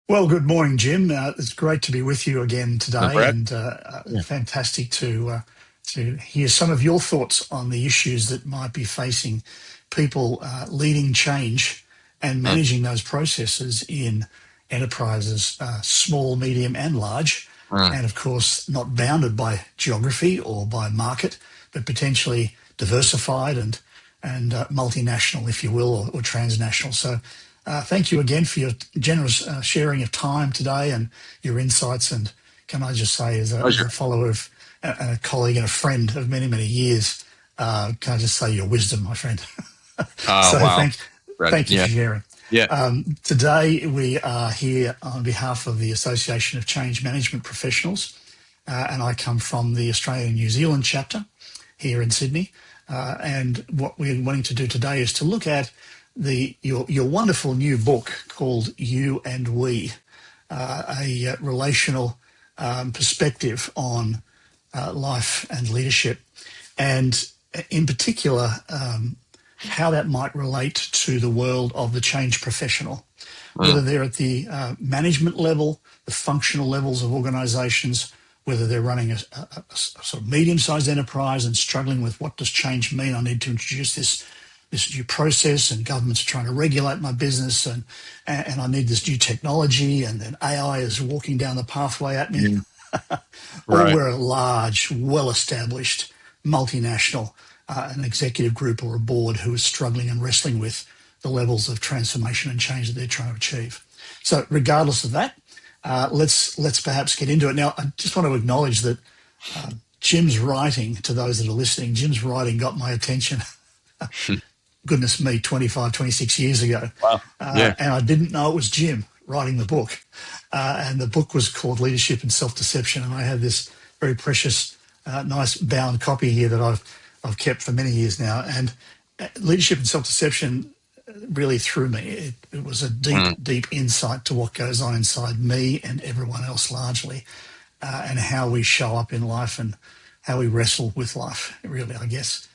Well, good morning, Jim. It's great to be with you again No, today, Brad? and Yeah. fantastic to hear some of your thoughts on the issues that might be facing people leading change and Mm, managing those processes in enterprises, small, medium, and large, mm, and of course not bounded by geography or by market, but potentially diversified and multinational, if you will, or transnational. So thank you again for your generous sharing of time today and your insights. And can I just say, as a pleasure. follower of and a colleague and a friend of many, many years, can I just say your wisdom, my friend? So Wow, Brad. thank you Yeah. for sharing. Yeah. Today we are here on behalf of the Association of Change Management Professionals, and I come from the Australia and New Zealand chapter here in Sydney. And what we're wanting to do today is to look at your wonderful new book called You and We, a relational perspective on life and leadership, and in particular, how that might relate to the world of the change professional, whether Mm, they're at the management level, the functional levels of organizations, whether they're running a sort of medium-sized enterprise and struggling with what does change mean. I need to introduce this new process, and governments are trying to regulate my business, and I need this new technology, and then AI is walking down the pathway at me. mm, Or right. we're a large, well-established multinational, an executive group or a board who is struggling and wrestling with the levels of transformation and change that they're trying to achieve. So, regardless of that, let's perhaps get into it. Now, I just want to acknowledge that Jim's writing, to those that are listening, Jim's writing got my attention. Goodness me, 25, 26 years ago. Wow. Yeah. And I didn't know it was Jim writing the book. And the book was called Leadership and Self-Deception. And I have this very precious, nice bound copy here that I've kept for many years now. And Leadership and Self-Deception really threw me. It was a deep, Mm, deep insight to what goes on inside me and everyone else largely, and how we show up in life and how we wrestle with life, really, I guess.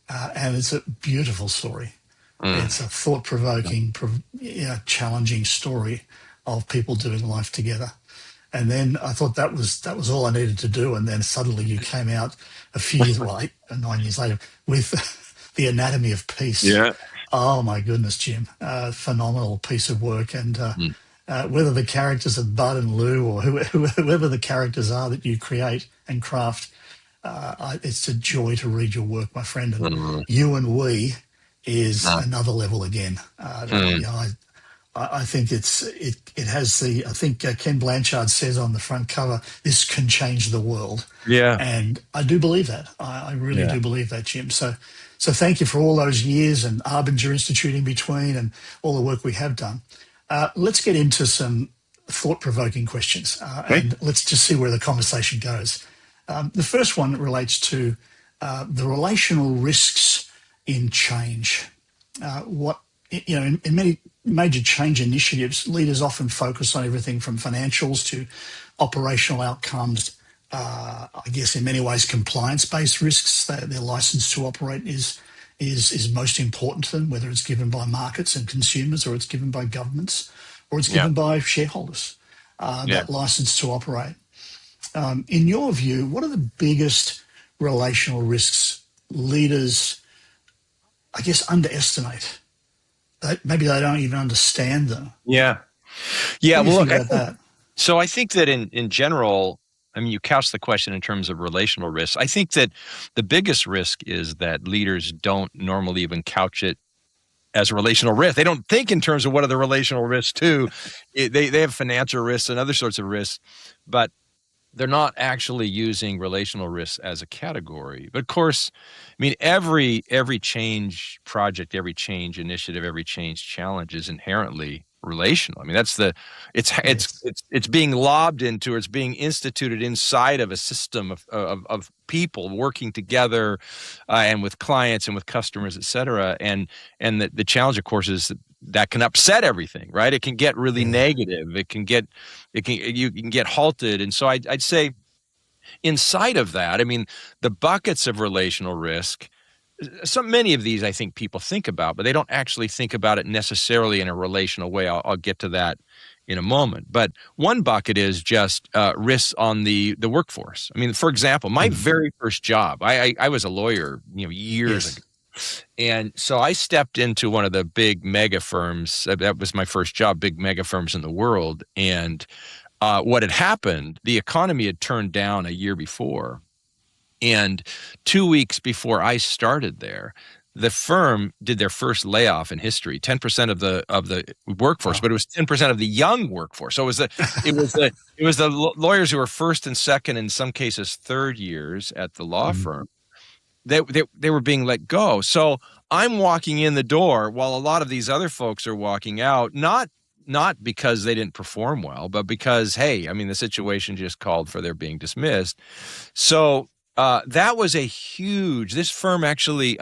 And it's a beautiful story. mm, It's a thought-provoking, challenging story of people doing life together. And then I thought that was all I needed to do. And then suddenly you came out a few years, well, 8 or 9 years later, with the Anatomy of Peace. yeah. Oh my goodness, Jim! Phenomenal piece of work. And Mm, whether the characters are Bud and Lou or whoever the characters are that you create and craft, it's a joy to read your work, my friend. And mm, You and We is mm, another level again. mm. I think it has the, I think Ken Blanchard says on the front cover, this can change the world. Yeah. And I do believe that. I really Yeah. do believe that, Jim. So thank you for all those years and Arbinger Institute in between and all the work we have done. Let's get into some thought-provoking questions, Okay. and let's just see where the conversation goes. The first one relates to the relational risks in change. What in many major change initiatives, leaders often focus on everything from financials to operational outcomes. I guess in many ways, compliance-based risks. Their license to operate is most important to them, whether it's given by markets and consumers, or it's given by governments, or it's Yeah. given by shareholders. Yeah. That license to operate. In your view, what are the biggest relational risks leaders, I guess, underestimate? Maybe they don't even understand them. Yeah. What Yeah. do you Well, think look, about that? I think that in general, I mean, you couch the question in terms of relational risks. I think that the biggest risk is that leaders don't normally even couch it as a relational risk. They don't think in terms of what are the relational risks too. They have financial risks and other sorts of risks, but they're not actually using relational risks as a category. But of course, I mean, every change project, every change initiative, every change challenge is inherently relational. I mean, that's the Yes. it's being lobbed into, or it's being instituted inside of a system of people working together, and with clients and with customers, et cetera. And the challenge, of course, is that can upset everything, right? It can get really Yeah. negative. You can get halted. And so I'd say inside of that, I mean, the buckets of relational risk, many of these I think people think about, but they don't actually think about it necessarily in a relational way. I'll get to that in a moment. But one bucket is just risks on the workforce. I mean, for example, my very first job, I was a lawyer, years ago. And so I stepped into one of the big mega firms. That was my first job, big mega firms in the world. And what had happened, the economy had turned down a year before. And 2 weeks before I started there, the firm did their first layoff in history, 10% of the workforce, but it was 10% of the young workforce. So it was the lawyers who were first and second, in some cases third years at the law firm. They were being let go. So I'm walking in the door while a lot of these other folks are walking out, not because they didn't perform well, but because, hey, I mean, the situation just called for their being dismissed. So that was this firm actually,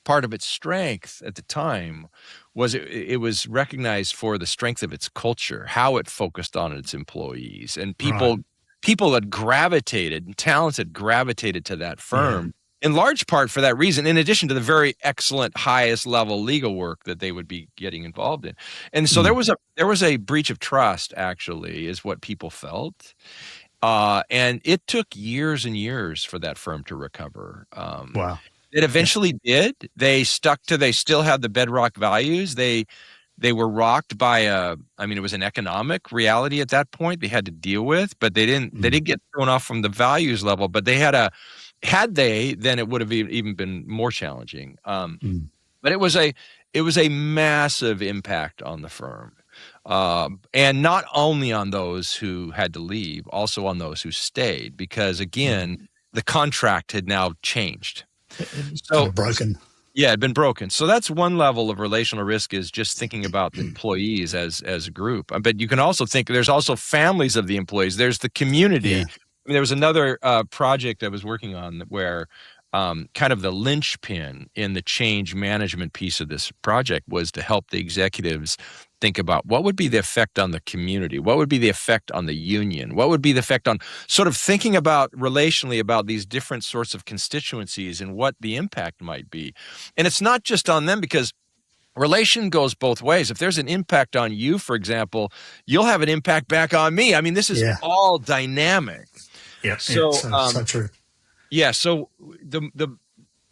part of its strength at the time was it was recognized for the strength of its culture, how it focused on its employees, and people had gravitated, and talents had gravitated to that firm. In large part for that reason, in addition to the very excellent highest level legal work that they would be getting involved in. And so there was a breach of trust, actually, is what people felt. And it took years and years for that firm to recover. Wow. It eventually did. They still had the bedrock values. They were rocked by it was an economic reality at that point they had to deal with, but they didn't get thrown off from the values level, but they had they, then it would have even been more challenging. But it was a massive impact on the firm. And not only on those who had to leave, also on those who stayed, because again, the contract had now changed. So broken. Yeah, it had been broken. So that's one level of relational risk, is just thinking about the employees as a group. But you can also think there's also families of the employees. There's the community. Yeah. I mean, there was another project I was working on where kind of the linchpin in the change management piece of this project was to help the executives think about what would be the effect on the community, what would be the effect on the union, what would be the effect on sort of thinking about relationally about these different sorts of constituencies and what the impact might be. And it's not just on them, because relation goes both ways. If there's an impact on you, for example, you'll have an impact back on me. I mean, this is all dynamic. Yeah. So, so true. Yeah. So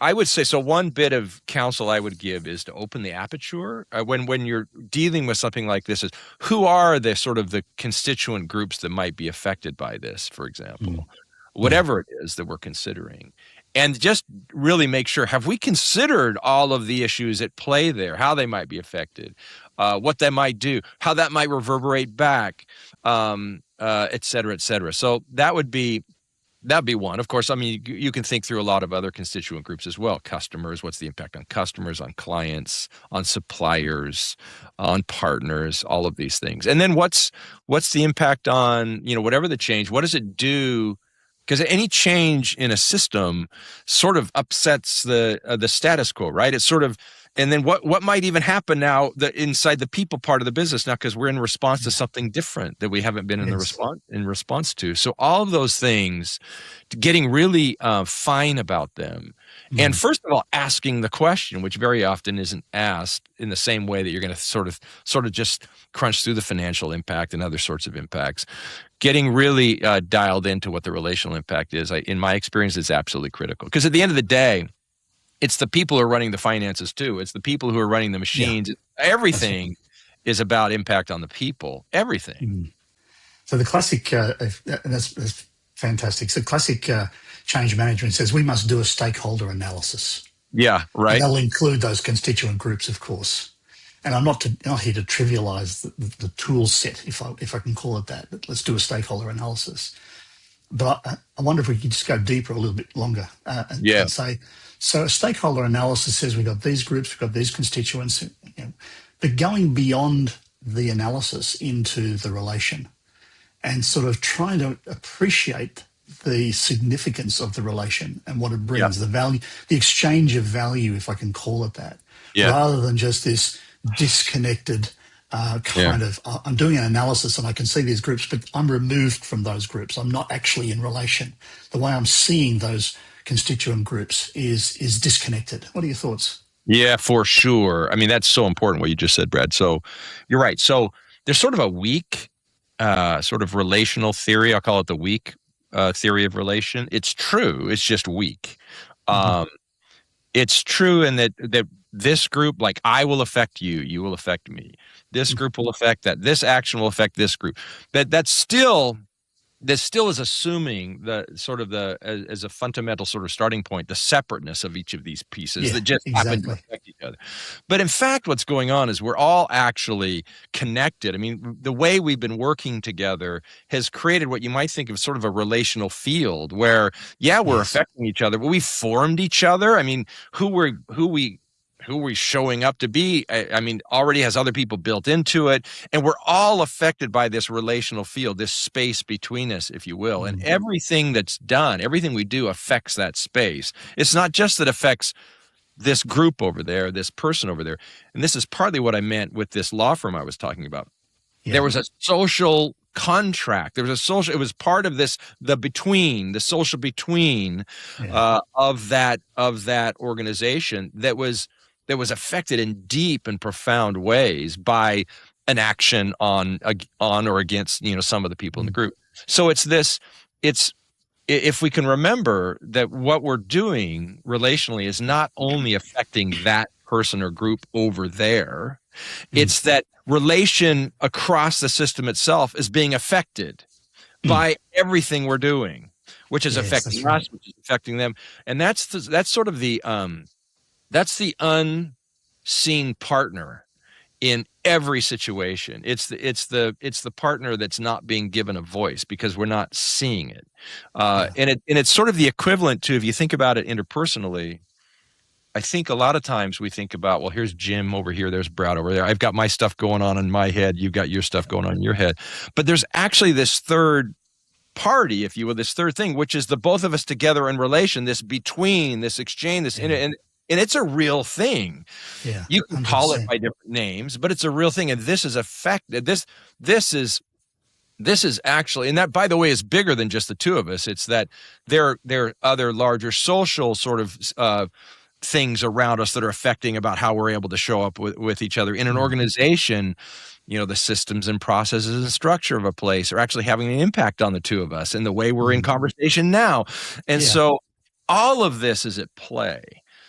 I would say, so one bit of counsel I would give is to open the aperture when you're dealing with something like this, is who are the sort of the constituent groups that might be affected by this, for example, whatever it is that we're considering. And just really make sure, have we considered all of the issues at play there, how they might be affected, what they might do, how that might reverberate back, et cetera, et cetera. So that'd be one. Of course, I mean, you can think through a lot of other constituent groups as well. Customers, what's the impact on customers, on clients, on suppliers, on partners, all of these things. And then what's the impact on, whatever the change, what does it do? Because any change in a system sort of upsets the status quo, right? It's sort of, and then what might even happen now inside the people part of the business now, because we're in response to something different that we haven't been in response to. So all of those things, getting really fine about them. And first of all, asking the question, which very often isn't asked in the same way that you're going to sort of just crunch through the financial impact and other sorts of impacts. Getting really dialed into what the relational impact is, in my experience, is absolutely critical. Because at the end of the day, it's the people who are running the finances too. It's the people who are running the machines. Yeah. Everything is about impact on the people. Everything. So the classic, that's fantastic. So classic change management says we must do a stakeholder analysis. Yeah, right. And that'll include those constituent groups, of course. And I'm not here to trivialize the tool set, if I can call it that. But let's do a stakeholder analysis. But I wonder if we could just go deeper a little bit longer and say, so a stakeholder analysis says we've got these groups, we've got these constituents, but going beyond the analysis into the relation and sort of trying to appreciate the significance of the relation and what it brings, the value, the exchange of value, if I can call it that, rather than just this disconnected kind of, I'm doing an analysis and I can see these groups, but I'm removed from those groups. I'm not actually in relation. The way I'm seeing those constituent groups is disconnected. What are your thoughts? Yeah, for sure. I mean, that's so important what you just said, Brad. So you're right. So there's sort of a weak sort of relational theory. I'll call it the weak theory of relation. It's true. It's just weak. Mm-hmm. Um, it's true in that this group, like I will affect you, you will affect me. This group will affect that. This action will affect this group. That's still this still is assuming the sort of the as a fundamental sort of starting point, the separateness of each of these pieces Yeah, that just happen to exactly. affect each other. But in fact, what's going on is we're all actually connected. I mean, the way we've been working together has created what you might think of sort of a relational field where, yeah, we're Yes. affecting each other, but we formed each other. I mean, who we showing up to be, I mean, already has other people built into it. And we're all affected by this relational field, this space between us, if you will. And everything that's done, everything we do affects that space. It's not just that affects this group over there, this person over there. And this is partly what I meant with this law firm I was talking about. Yeah. There was a social contract. There was a social, it was part of this, the social between of that organization that was affected in deep and profound ways by an action on or against, some of the people in the group. So if we can remember that what we're doing relationally is not only affecting that person or group over there, it's that relation across the system itself is being affected by everything we're doing, which is affecting us, which is affecting them. And that's sort of that's the unseen partner in every situation. It's the partner that's not being given a voice because we're not seeing it. And it's sort of the equivalent to, if you think about it interpersonally, I think a lot of times we think about, well, here's Jim over here, there's Brad over there. I've got my stuff going on in my head. You've got your stuff going on in your head. But there's actually this third party, if you will, this third thing, which is the both of us together in relation, this between, this exchange, this and it's a real thing. Yeah, you can 100%. Call it by different names, but it's a real thing. And this is affected. This is actually, and that, by the way, is bigger than just the two of us. It's that there are other larger social sort of things around us that are affecting about how we're able to show up with each other in an organization. The systems and processes and structure of a place are actually having an impact on the two of us and the way we're in conversation now. And so all of this is at play.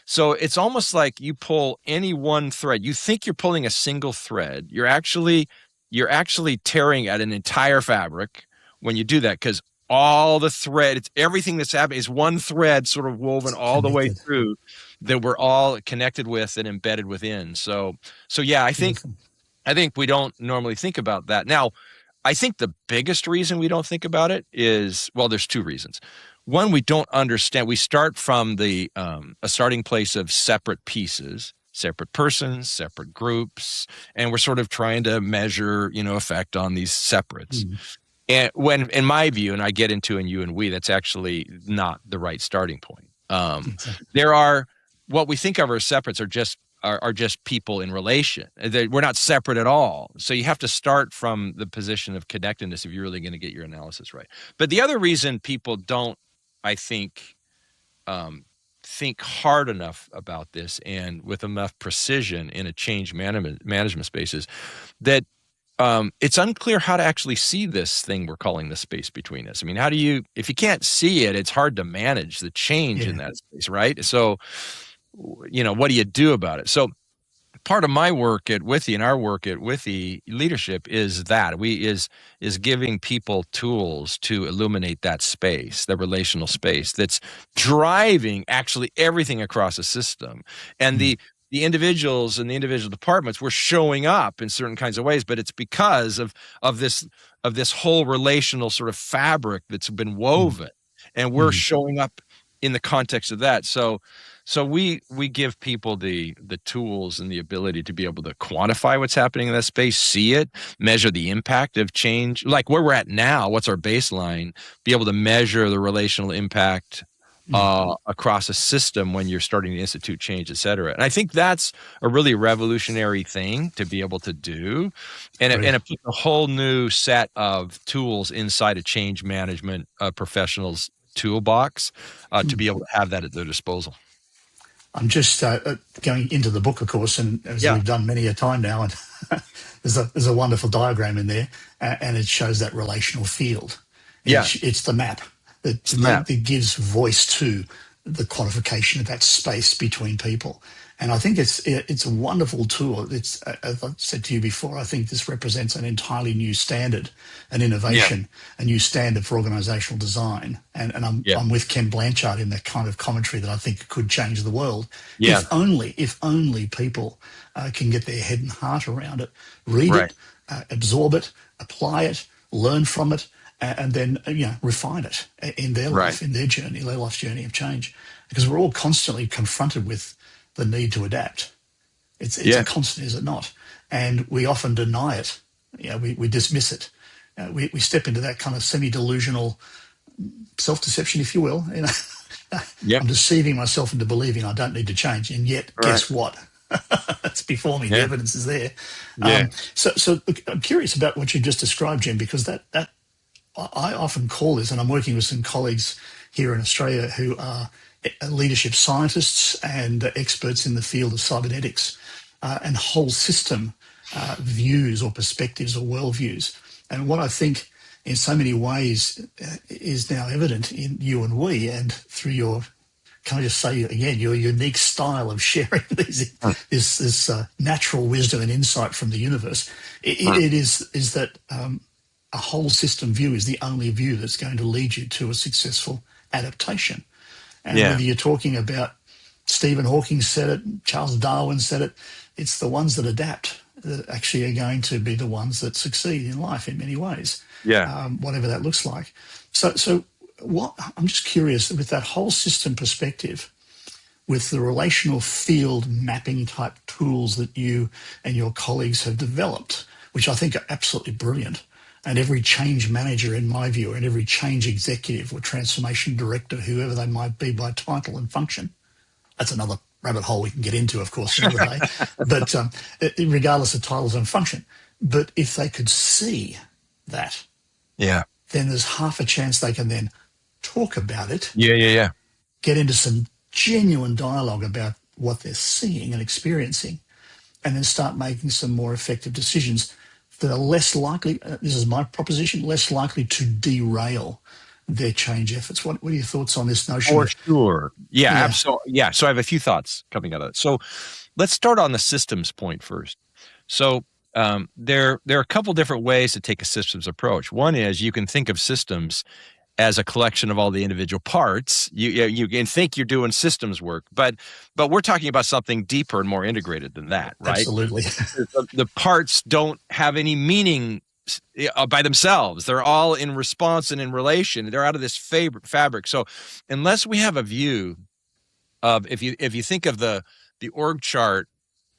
So it's almost like you pull any one thread. You think you're pulling a single thread. You're actually tearing at an entire fabric when you do that, because all the thread, it's everything that's happening is one thread sort of woven all the way through that we're all connected with and embedded within. So yeah, I think we don't normally think about that. Now, I think the biggest reason we don't think about it is, well, there's two reasons. One, we don't understand. We start from a starting place of separate pieces, separate persons, separate groups, and we're sort of trying to measure, effect on these separates. And when, in my view, and I get into in you and we, that's actually not the right starting point. There are, what we think of as separates are just people in relation. We're not separate at all. So you have to start from the position of connectedness if you're really going to get your analysis right. But the other reason people don't, I think hard enough about this and with enough precision in a change management space is that it's unclear how to actually see this thing we're calling the space between us. I mean, if you can't see it, it's hard to manage the change in that space, right? So, what do you do about it? So part of my work at Withy and our work at Withy leadership is giving people tools to illuminate that space, the relational space that's driving actually everything across the system. And the individuals and the individual departments were showing up in certain kinds of ways, but it's because of this whole relational sort of fabric that's been woven, and we're showing up in the context of that. So we give people the tools and the ability to be able to quantify what's happening in that space, see it, measure the impact of change, like where we're at now, what's our baseline, be able to measure the relational impact across a system when you're starting to institute change, et cetera. And I think that's a really revolutionary thing to be able to do. And it puts a whole new set of tools inside of change management professionals' toolbox to be able to have that at their disposal. I'm just going into the book, of course, and as Yeah. we've done many a time now, and there's a wonderful diagram in there, and it shows that relational field. Yeah. It's the map that gives voice to the quantification of that space between people. And I think it's a wonderful tool. It's, as I've said to you before, I think this represents an entirely new standard, an innovation, a new standard for organizational design. And I'm with Ken Blanchard in that kind of commentary that I think could change the world. Yeah. If only people can get their head and heart around it, read it, absorb it, apply it, learn from it, and then refine it in their life, in their journey, their life's journey of change. Because we're all constantly confronted with the need to adapt. It's a constant, is it not? And we often deny it. We dismiss it. We step into that kind of semi-delusional self-deception, if you will. I'm deceiving myself into believing I don't need to change. And yet, guess what? It's before me. The evidence is there. So look, I'm curious about what you just described, Jim, because that I often call this, and I'm working with some colleagues here in Australia who are leadership scientists and experts in the field of cybernetics and whole system views or perspectives or worldviews. And what I think in so many ways is now evident in you and we, and through your, can I just say again, your unique style of sharing this natural wisdom and insight from the universe, it is that a whole system view is the only view that's going to lead you to a successful adaptation. And whether you're talking about Stephen Hawking said it, Charles Darwin said it, it's the ones that adapt that actually are going to be the ones that succeed in life in many ways. Whatever that looks like. So what I'm just curious, with that whole system perspective, with the relational field mapping type tools that you and your colleagues have developed, which I think are absolutely brilliant. And every change manager, in my view, and every change executive or transformation director, whoever they might be by title and function, that's another rabbit hole we can get into, of course, another day, but regardless of titles and function. But if they could see that, then there's half a chance they can then talk about it. Get into some genuine dialogue about what they're seeing and experiencing, and then start making some more effective decisions that are less likely, this is my proposition, less likely to derail their change efforts. What are your thoughts on this notion? For sure. Absolutely. So I have a few thoughts coming out of it. So let's start on the systems point first. So there are a couple different ways to take a systems approach. One is you can think of systems as a collection of all the individual parts. You can think you're doing systems work, but we're talking about something deeper and more integrated than that, right? Absolutely. The parts don't have any meaning by themselves. They're all in response and in relation. They're out of this fabric. So unless we have a view of, if you think of the org chart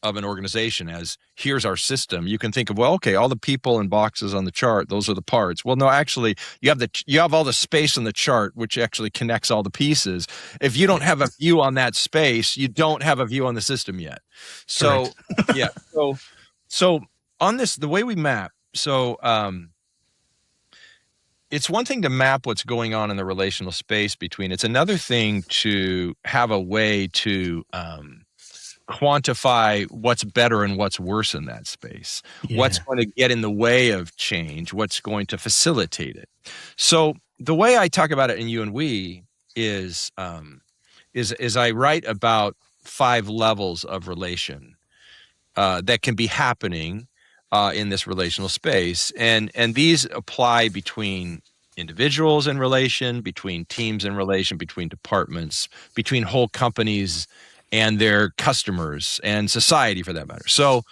of an organization as here's our system, you can think of, well, okay, all the people and boxes on the chart, those are the parts. Well, no, actually you have all the space on the chart, which actually connects all the pieces. If you don't have a view on that space, you don't have a view on the system yet. So so on this, the way we map, it's one thing to map what's going on in the relational space between. It's another thing to have a way to quantify what's better and what's worse in that space. What's going to get in the way of change? What's going to facilitate it? So the way I talk about it in You and We is I write about 5 levels of relation that can be happening in this relational space, and these apply between individuals in relation, between teams in relation, between departments, between whole companies and their customers and society for that matter. So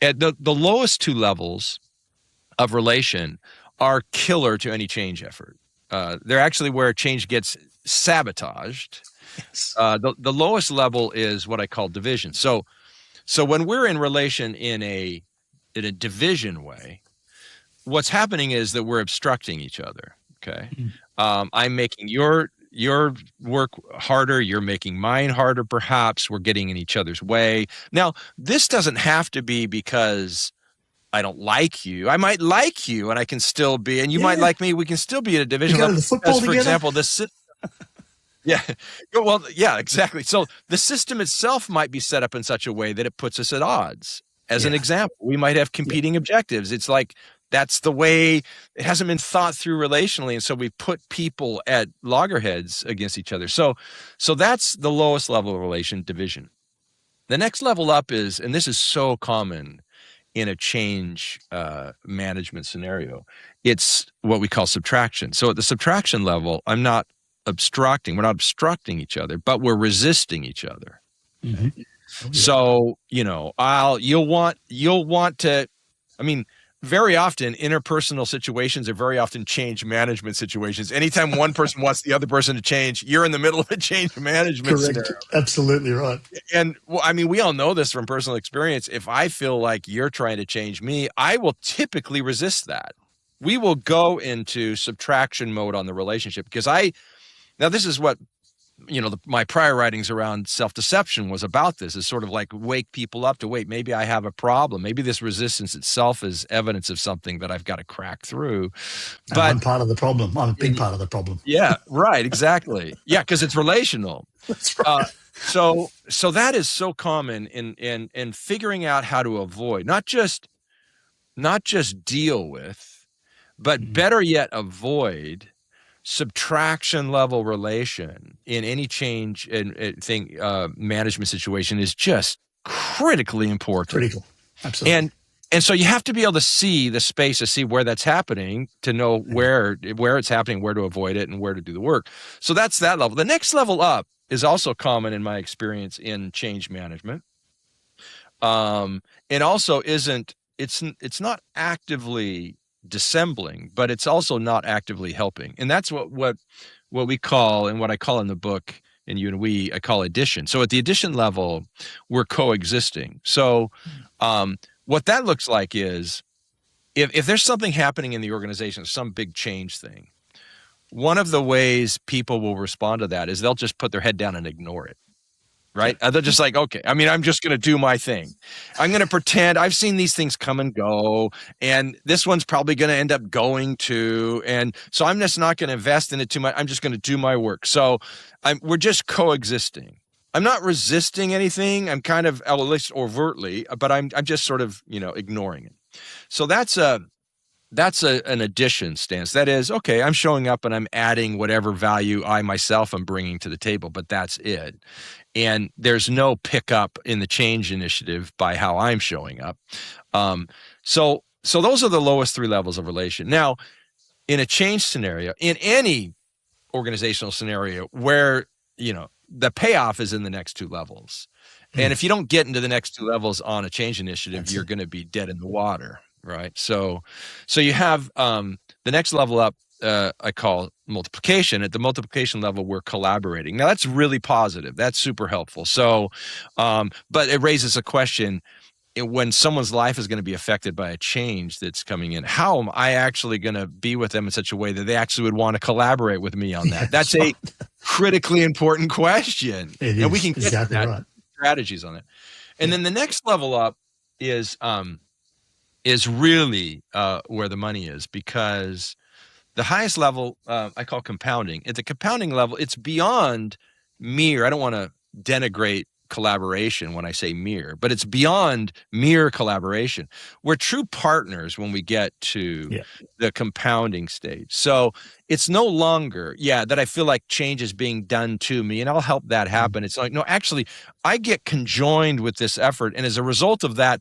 at the lowest 2 levels of relation are killer to any change effort. They're actually where change gets sabotaged. The lowest level is what I call division. So when we're in relation in a division way, what's happening is that we're obstructing each other. Okay. I'm making your work harder. You're making mine harder. Perhaps we're getting in each other's way. Now, this doesn't have to be because I don't like you. I might like you and I can still be, and you might like me. We can still be at a division level. For example, Yeah. Well, yeah, exactly. So the system itself might be set up in such a way that it puts us at odds. As an Yeah. example, we might have Yeah. competing objectives. It's like that's the way it hasn't been thought through relationally. And so we put people at loggerheads against each other. So that's the lowest level of relation, division. The next level up is, and this is so common in a change management scenario, it's what we call subtraction. So at the subtraction level, I'm not obstructing, we're not obstructing each other, but we're resisting each other. Mm-hmm. Okay? Oh, yeah. So, you'll want to, I mean, very often interpersonal situations are very often change management situations. Anytime one person wants the other person to change, you're in the middle of a change management Correct. scenario. Absolutely right. And well, I mean, we all know this from personal experience. If I feel like you're trying to change me, I will typically resist that. We will go into subtraction mode on the relationship because now this is what, my prior writings around self-deception was about. This is sort of like wake people up to, wait, maybe I have a problem. Maybe this resistance itself is evidence of something that I've got to crack through. And I'm part of the problem. I'm a big part of the problem. Yeah, right. Exactly. Yeah. Cause it's relational. That's right. So that is so common in figuring out how to avoid, not just deal with, but better yet, avoid subtraction level relation in any change management situation is just critically important. Critical. Absolutely. And so you have to be able to see the space to see where that's happening, to know where it's happening, where to avoid it, and where to do the work. So that's that level. The next level up is also common in my experience in change management. And also it's not actively dissembling, but it's also not actively helping. And that's what we call, and what I call in the book, and I call addition. So at the addition level, we're coexisting. So what that looks like is if there's something happening in the organization, some big change thing, one of the ways people will respond to that is they'll just put their head down and ignore it. Right? They're just like, okay, I mean, I'm just going to do my thing. I'm going to pretend I've seen these things come and go, and this one's probably going to end up going to, and so I'm just not going to invest in it too much. I'm just going to do my work. So we're just coexisting. I'm not resisting anything. I'm kind of, at least overtly, but I'm just sort of, ignoring it. So that's an addition stance. That is, okay, I'm showing up and I'm adding whatever value I myself am bringing to the table, but that's it. And there's no pickup in the change initiative by how I'm showing up. So those are the lowest three levels of relation. Now, in a change scenario, in any organizational scenario where, the payoff is in the next two levels. And if you don't get into the next two levels on a change initiative, you're going to be dead in the water. Right. So you have the next level up, I call multiplication. At the multiplication level, we're collaborating. Now that's really positive. That's super helpful. So, but it raises a question: when someone's life is going to be affected by a change that's coming in, how am I actually going to be with them in such a way that they actually would want to collaborate with me on that? Yeah, that's a critically important question. And we can get exactly that right. Strategies on it. And then the next level up is really where the money is, because the highest level I call compounding. At the compounding level, it's beyond mere. I don't want to denigrate collaboration when I say mere, but it's beyond mere collaboration. We're true partners when we get to the compounding stage. So it's no longer, that I feel like change is being done to me and I'll help that happen. It's like, no, actually, I get conjoined with this effort. And as a result of that,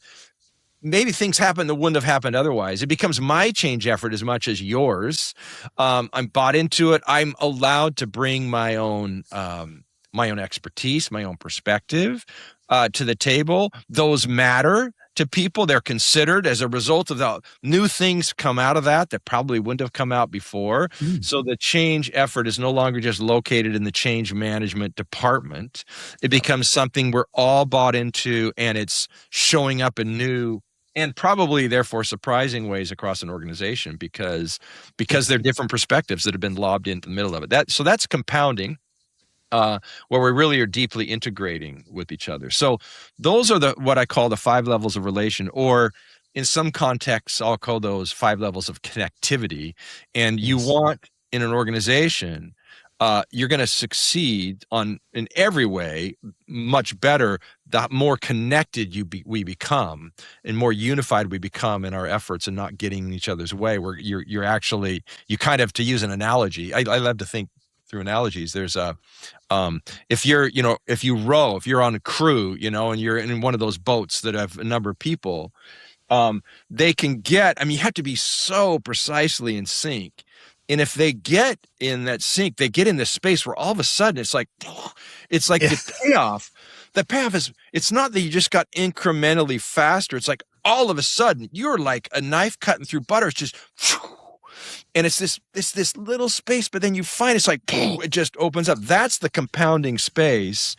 maybe things happen that wouldn't have happened otherwise. It becomes my change effort as much as yours. I'm bought into it. I'm allowed to bring my own expertise, my own perspective to the table. Those matter to people. They're considered. As a result of the new things come out of that probably wouldn't have come out before. So the change effort is no longer just located in the change management department. It becomes something we're all bought into, and it's showing up in new and probably therefore surprising ways across an organization because there are different perspectives that have been lobbed into the middle of it. So that's compounding. Where we really are deeply integrating with each other. So those are what I call the 5 levels of relation, or in some contexts, I'll call those 5 levels of connectivity. And you want in an organization you're going to succeed in every way much better. The more connected we become, and more unified we become in our efforts and not getting in each other's way. Where you're actually, you kind of, to use an analogy, I love to think through analogies. There's a if you're, if you're on a crew, and you're in one of those boats that have a number of people, they can get, you have to be so precisely in sync. And if they get in that sync, they get in this space where all of a sudden it's like Yeah. the payoff. The payoff is, it's not that you just got incrementally faster. It's like all of a sudden you're like a knife cutting through butter. It's just, and it's this little space, but then you find it's like, it just opens up. That's the compounding space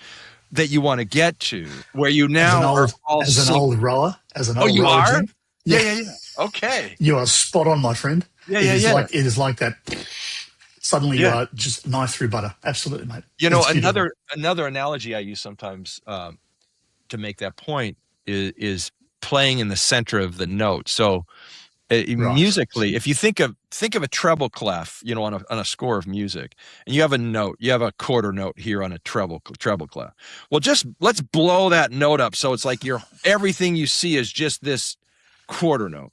that you want to get to, where you now are all as an old rower, you rower, are? Jim. Yeah. Okay. You are spot on, my friend. Yeah. It is like that. Suddenly you are just knife through butter. Absolutely, mate. Another analogy I use sometimes to make that point is playing in the center of the note. So musically, if you think of a treble clef, on a score of music, and you have a note, you have a quarter note here on a treble clef. Well, just let's blow that note up so it's like everything you see is just this quarter note.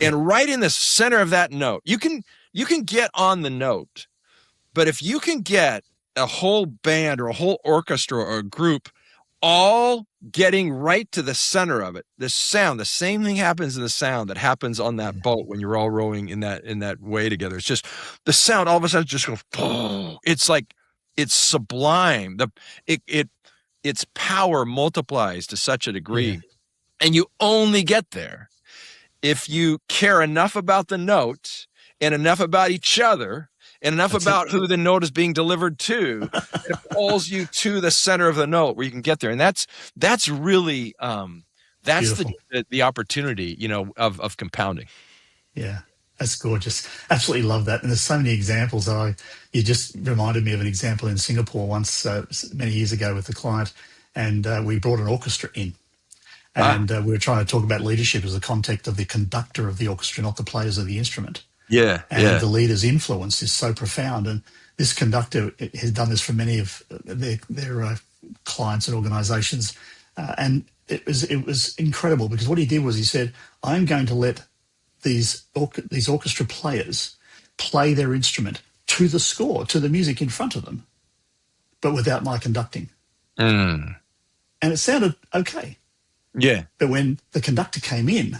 And right in the center of that note, you can get on the note, but if you can get a whole band or a whole orchestra or a group all getting right to the center of it, the sound, the same thing happens in the sound that happens on that boat when you're all rowing in that way together. It's just the sound all of a sudden just goes, it's like, it's sublime. Its power multiplies to such a degree, and you only get there if you care enough about the note and enough about each other and enough about who the note is being delivered to. It pulls you to the center of the note where you can get there. And that's really, that's the opportunity, of compounding. Yeah, that's gorgeous. Absolutely love that. And there's so many examples. You just reminded me of an example in Singapore once, many years ago with a client, and we brought an orchestra in. And we were trying to talk about leadership as the context of the conductor of the orchestra, not the players of the instrument. And the leader's influence is so profound. And this conductor has done this for many of their clients and organisations. And it was incredible, because what he did was he said, I'm going to let these orchestra players play their instrument to the score, to the music in front of them, but without my conducting. And it sounded okay. Yeah. But when the conductor came in,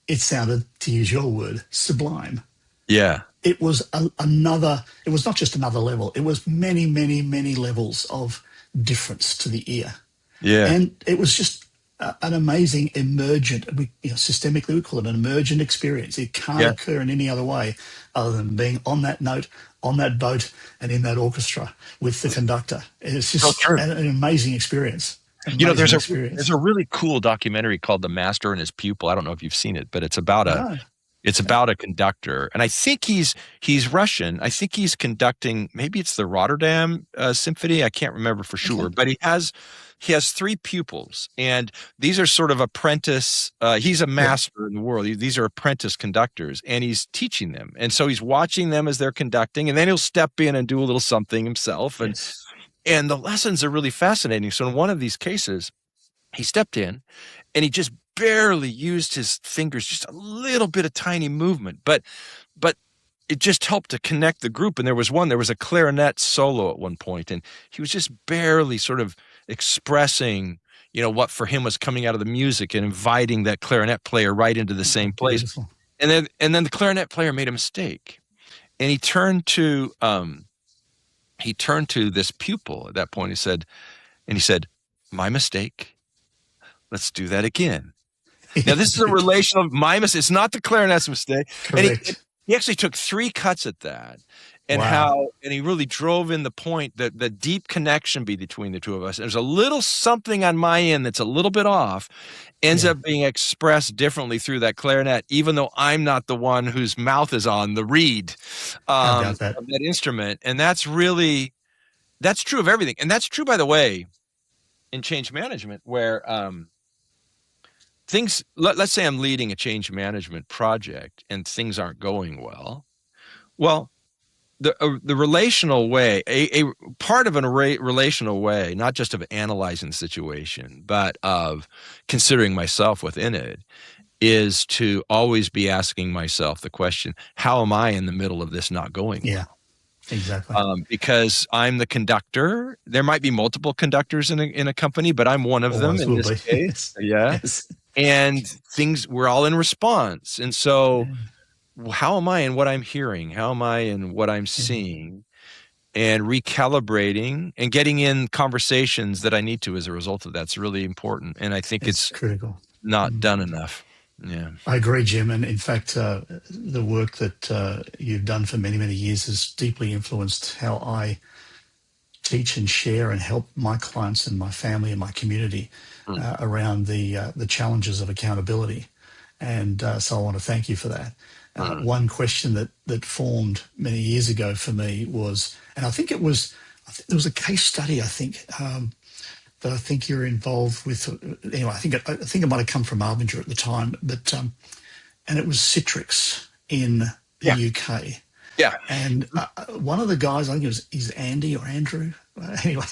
it sounded, to use your word, sublime. Yeah. It was it was not just another level. It was many, many, many levels of difference to the ear. Yeah. And it was just an amazing emergent, systemically we call it an emergent experience. It can't occur in any other way other than being on that note, on that boat, and in that orchestra with the conductor. It's just an amazing experience. There's a really cool documentary called The Master and His Pupil. I don't know if you've seen it, but it's about about a conductor, and I think he's Russian. I think he's conducting, maybe it's the Rotterdam Symphony. I can't remember for sure, but he has 3 pupils, and these are sort of apprentice. He's a master in the world. These are apprentice conductors, and he's teaching them, and so he's watching them as they're conducting, and then he'll step in and do a little something himself, and the lessons are really fascinating. So in one of these cases, he stepped in and he just barely used his fingers, just a little bit of tiny movement, but it just helped to connect the group. And there was a clarinet solo at one point, and he was just barely sort of expressing, what for him was coming out of the music and inviting that clarinet player right into the same place. Beautiful. And then the clarinet player made a mistake, and he turned to this pupil at that point. He said, "My mistake. Let's do that again." Now, this is a relational, my mistake. It's not the clarinet's mistake. Correct. And he actually took 3 cuts at that, and and he really drove in the point that the deep connection between the two of us. There's a little something on my end that's a little bit off, ends up being expressed differently through that clarinet, even though I'm not the one whose mouth is on the reed of that instrument. And that's true of everything. And that's true, by the way, in change management, where let's say I'm leading a change management project and things aren't going well. Well, the relational way, a part of a relational way, not just of analyzing the situation, but of considering myself within it, is to always be asking myself the question, how am I in the middle of this not going Yeah, well? exactly. Because I'm the conductor. There might be multiple conductors in a company, but I'm one of them Always in will this be. case. Yes. Yeah. Yes. And we're all in response. And so Yeah. how am I in what I'm hearing? How am I in what I'm Yeah. seeing? And recalibrating and getting in conversations that I need to as a result of that's really important. And I think It's it's critical. not done enough. Yeah. I agree, Jim. And in fact, the work that you've done for many, many years has deeply influenced how I teach and share and help my clients and my family and my community Mm. around the challenges of accountability. And so I want to thank you for that. Mm. One question that formed many years ago for me was, and I think there was a case study, I think, that I think you're involved with. Anyway, I think it might have come from Arbinger at the time, but and it was Citrix in the Yeah. UK. Yeah. And one of the guys, I think is Andy or Andrew. Anyway,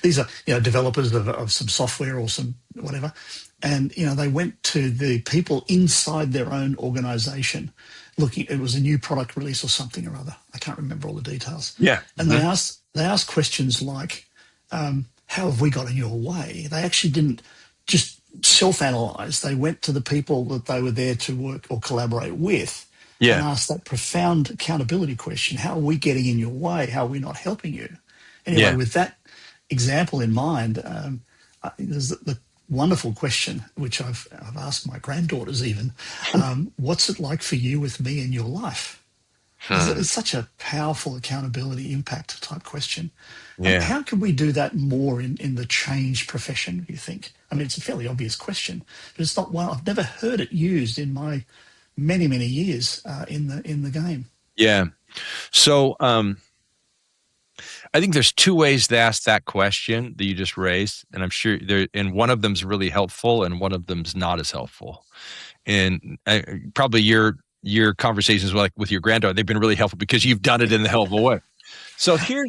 these are developers of some software or some whatever, and they went to the people inside their own organisation, looking. It was a new product release or something or other. I can't remember all the details. Yeah. And they asked questions like, "How have we got in your way?" They actually didn't just self-analyze. They went to the people that they were there to work or collaborate with and Yeah. ask that profound accountability question: how are we getting in your way? How are we not helping you? Anyway, Yeah. with that example in mind, there's the wonderful question, which I've asked my granddaughters even, what's it like for you with me in your life? It's such a powerful accountability impact type question. Yeah. How can we do that more in the change profession, do you think? I mean, it's a fairly obvious question, but it's not one, I've never heard it used in my many, many years in the game. Yeah. So I think there's two ways to ask that question that you just raised, and I'm sure and one of them's really helpful, and one of them's not as helpful. And probably your conversations with your granddaughter, they've been really helpful because you've done it in the hell of a way. So here,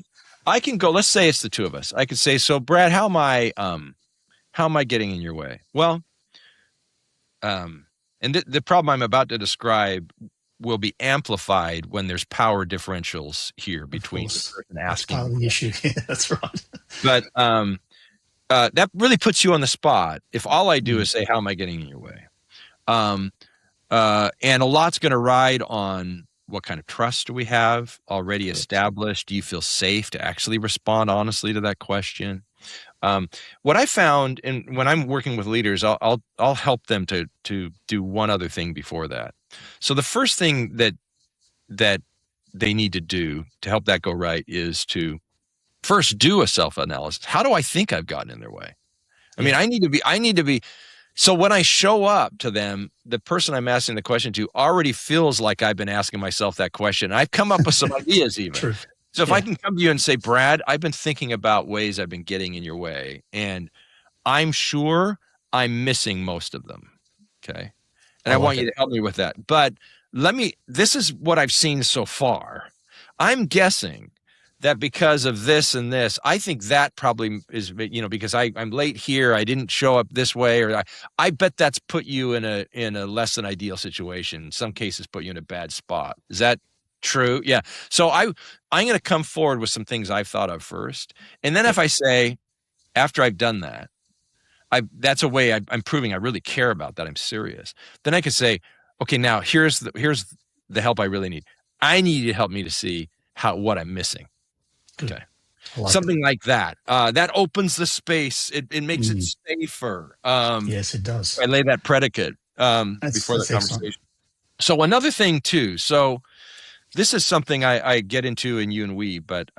I can go. Let's say it's the two of us. I could say, so Brad, how am I getting in your way? Well, and the problem I'm about to describe will be amplified when there's power differentials here Of between the course, person that's asking. part of the issue. Yeah, that's right. But that really puts you on the spot if all I do is say, how am I getting in your way? And a lot's going to ride on what kind of trust do we have already established? Do you feel safe to actually respond honestly to that question? What I found, and when I'm working with leaders, I'll help them to do one other thing before that. So the first thing that they need to do to help that go right is to first do a self-analysis. How do I think I've gotten in their way? I mean, I need to be. So when I show up to them, the person I'm asking the question to already feels like I've been asking myself that question. I've come up with some ideas even. True. So if I can come to you and say, Brad, I've been thinking about ways I've been getting in your way, and I'm sure I'm missing most of them. Okay. And I want you to help me with that. But this is what I've seen so far. I'm guessing that because of this and this, I think that probably is, because I'm late here, I didn't show up this way, or I bet that's put you in a less than ideal situation. In some cases, put you in a bad spot. Is that true? Yeah. So I'm going to come forward with some things I've thought of first, and then if I say, after I've done that, that's a way I'm proving I really care about that. I'm serious. Then I could say, okay, now here's the help I really need. I need you to help me to see what I'm missing. Good. Okay. Something like that. That opens the space. It makes it safer. Yes, it does. I lay that predicate before the conversation. Excellent. So another thing too. So this is something I get into in you and we, but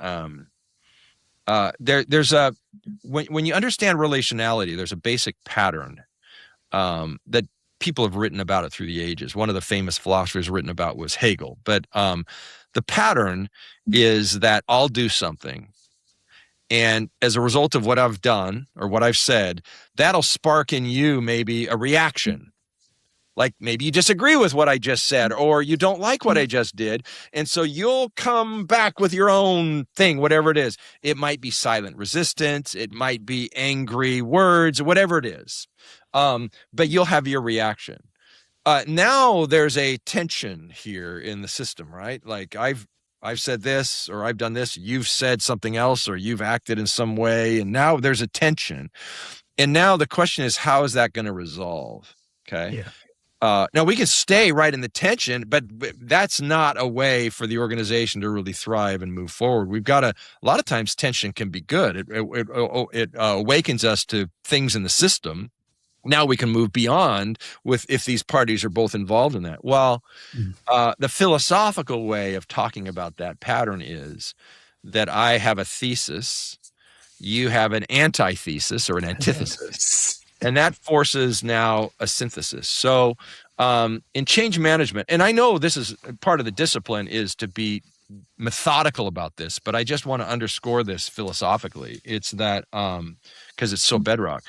there's when you understand relationality, there's a basic pattern that people have written about it through the ages. One of the famous philosophers written about was Hegel. But the pattern is that I'll do something, and as a result of what I've done or what I've said, that'll spark in you maybe a reaction. Like maybe you disagree with what I just said, or you don't like what I just did. And so you'll come back with your own thing, whatever it is. It might be silent resistance. It might be angry words, whatever it is. But you'll have your reaction. Now there's a tension here in the system, right? Like I've said this, or I've done this, you've said something else, or you've acted in some way. And now there's a tension. And now the question is, how is that going to resolve? Okay. Yeah. Now we can stay right in the tension, but that's not a way for the organization to really thrive and move forward. We've got a lot of times tension can be good. It awakens us to things in the system. Now we can move beyond if these parties are both involved in that. Well, the philosophical way of talking about that pattern is that I have a thesis, you have an antithesis or an antithesis. And that forces now a synthesis. So in change management, and I know this is part of the discipline is to be methodical about this, but I just want to underscore this philosophically. It's that because it's so bedrock,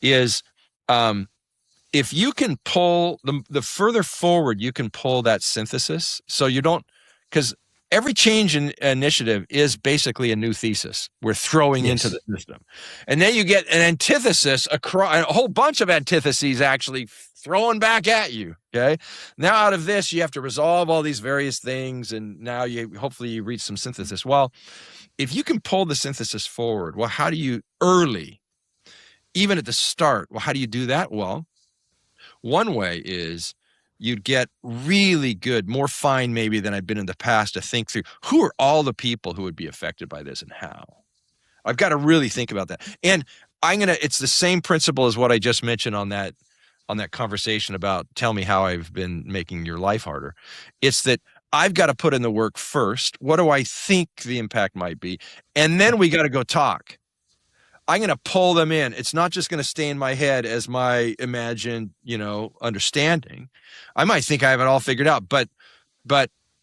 is if you can pull the further forward you can pull that synthesis, so you don't, because every change in initiative is basically a new thesis we're throwing into the system. And then you get an antithesis, a whole bunch of antitheses actually throwing back at you. Okay. Now out of this, you have to resolve all these various things. And now hopefully you reach some synthesis. Well, if you can pull the synthesis forward, well, how do you early, even at the start, well, how do you do that? Well, one way is you'd get really good, more fine maybe than I've been in the past to think through who are all the people who would be affected by this and how. I've got to really think about that. And it's the same principle as what I just mentioned on that conversation about tell me how I've been making your life harder. It's that I've got to put in the work first. What do I think the impact might be? And then we got to go talk. I'm going to pull them in. It's not just going to stay in my head as my imagined, understanding. I might think I have it all figured out, but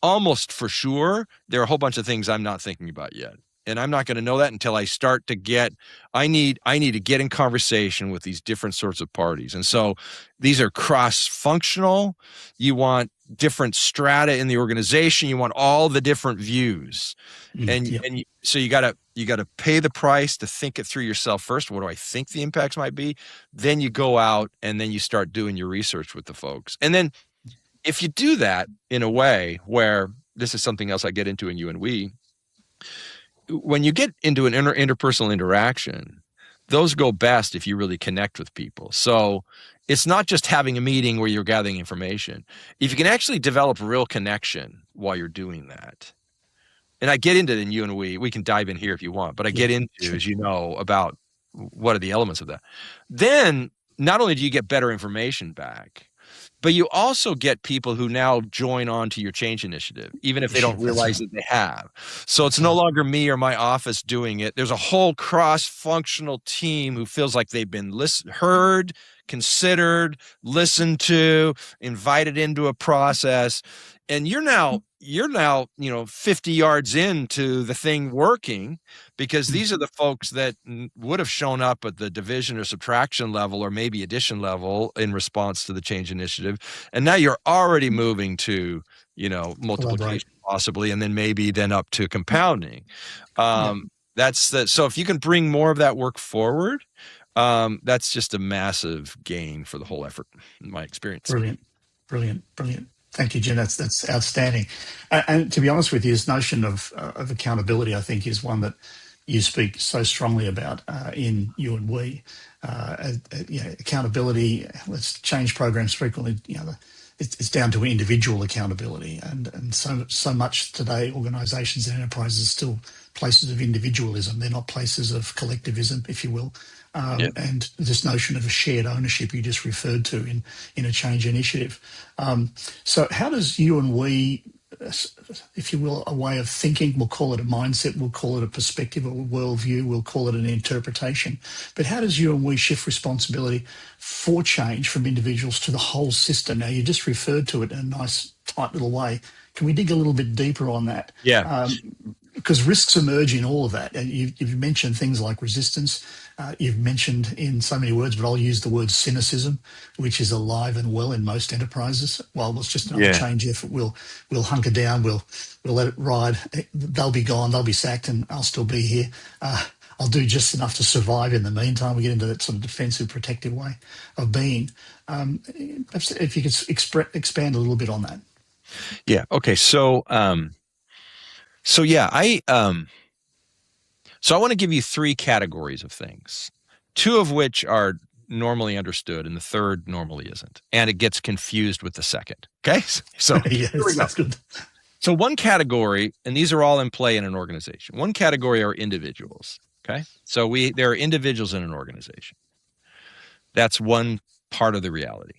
almost for sure, there are a whole bunch of things I'm not thinking about yet. And I'm not going to know that until I start to I need to get in conversation with these different sorts of parties. And so these are cross-functional. You want different strata in the organization. You want all the different views. So you got to pay the price to think it through yourself first. What do I think the impacts might be? Then you go out and then you start doing your research with the folks. And then if you do that in a way where this is something else I get into in You and We, when you get into an interpersonal interaction, those go best if you really connect with people. So it's not just having a meeting where you're gathering information. If you can actually develop real connection while you're doing that, and I get into it in You and We can dive in here if you want, but I get into, as you know, about what are the elements of that. Then not only do you get better information back, but you also get people who now join on to your change initiative, even if they don't realize that they have. So it's no longer me or my office doing it. There's a whole cross-functional team who feels like they've been heard, considered, listened to, invited into a process. And you're now 50 yards into the thing working, because these are the folks that would have shown up at the division or subtraction level or maybe addition level in response to the change initiative. And now you're already moving to, multiplication possibly, and then maybe up to compounding. So if you can bring more of that work forward, that's just a massive gain for the whole effort, in my experience. Brilliant. Thank you, Jim. That's outstanding. And to be honest with you, this notion of accountability, I think, is one that you speak so strongly about in You and We. Accountability. Let's change programs frequently. It's down to individual accountability, and so much today, organisations and enterprises are still places of individualism. They're not places of collectivism, if you will. And this notion of a shared ownership you just referred to in a change initiative. So how does You and We, if you will, a way of thinking, we'll call it a mindset, we'll call it a perspective or a worldview, we'll call it an interpretation, but how does You and We shift responsibility for change from individuals to the whole system? Now, you just referred to it in a nice, tight little way. Can we dig a little bit deeper on that? Yeah. because risks emerge in all of that. And you've mentioned things like resistance. You've mentioned in so many words, but I'll use the word cynicism, which is alive and well in most enterprises. Well, it's just another Yeah. change effort. We'll hunker down. We'll let it ride. They'll be gone. They'll be sacked, and I'll still be here. I'll do just enough to survive in the meantime. We get into that sort of defensive, protective way of being. Perhaps if you could expand a little bit on that. Yeah. Okay. So I want to give you three categories of things, two of which are normally understood and the third normally isn't. And it gets confused with the second. Okay. So Yes, that's good. So one category, and these are all in play in an organization. One category are individuals. Okay. So there are individuals in an organization. That's one part of the reality.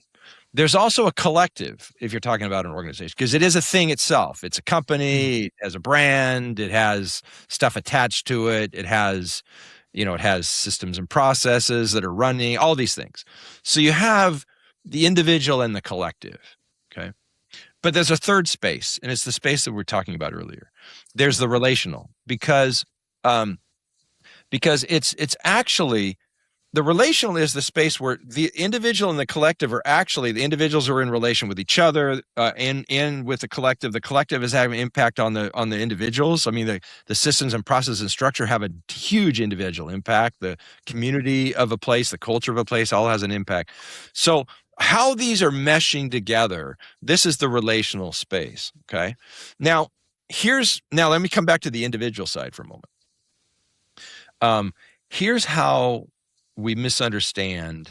There's also a collective, if you're talking about an organization, because it is a thing itself. It's a company, it has a brand, it has stuff attached to it, it has systems and processes that are running, all these things. So you have the individual and the collective, okay? But there's a third space, and it's the space that we were talking about earlier. There's the relational, because it's actually, the relational is the space where the individual and the collective are actually, the individuals are in relation with each other, and with the collective. The collective is having impact on the individuals. I mean, the systems and processes and structure have a huge individual impact. The community of a place, the culture of a place, all has an impact. So how these are meshing together, this is the relational space. Okay. Now let me come back to the individual side for a moment. Here's how we misunderstand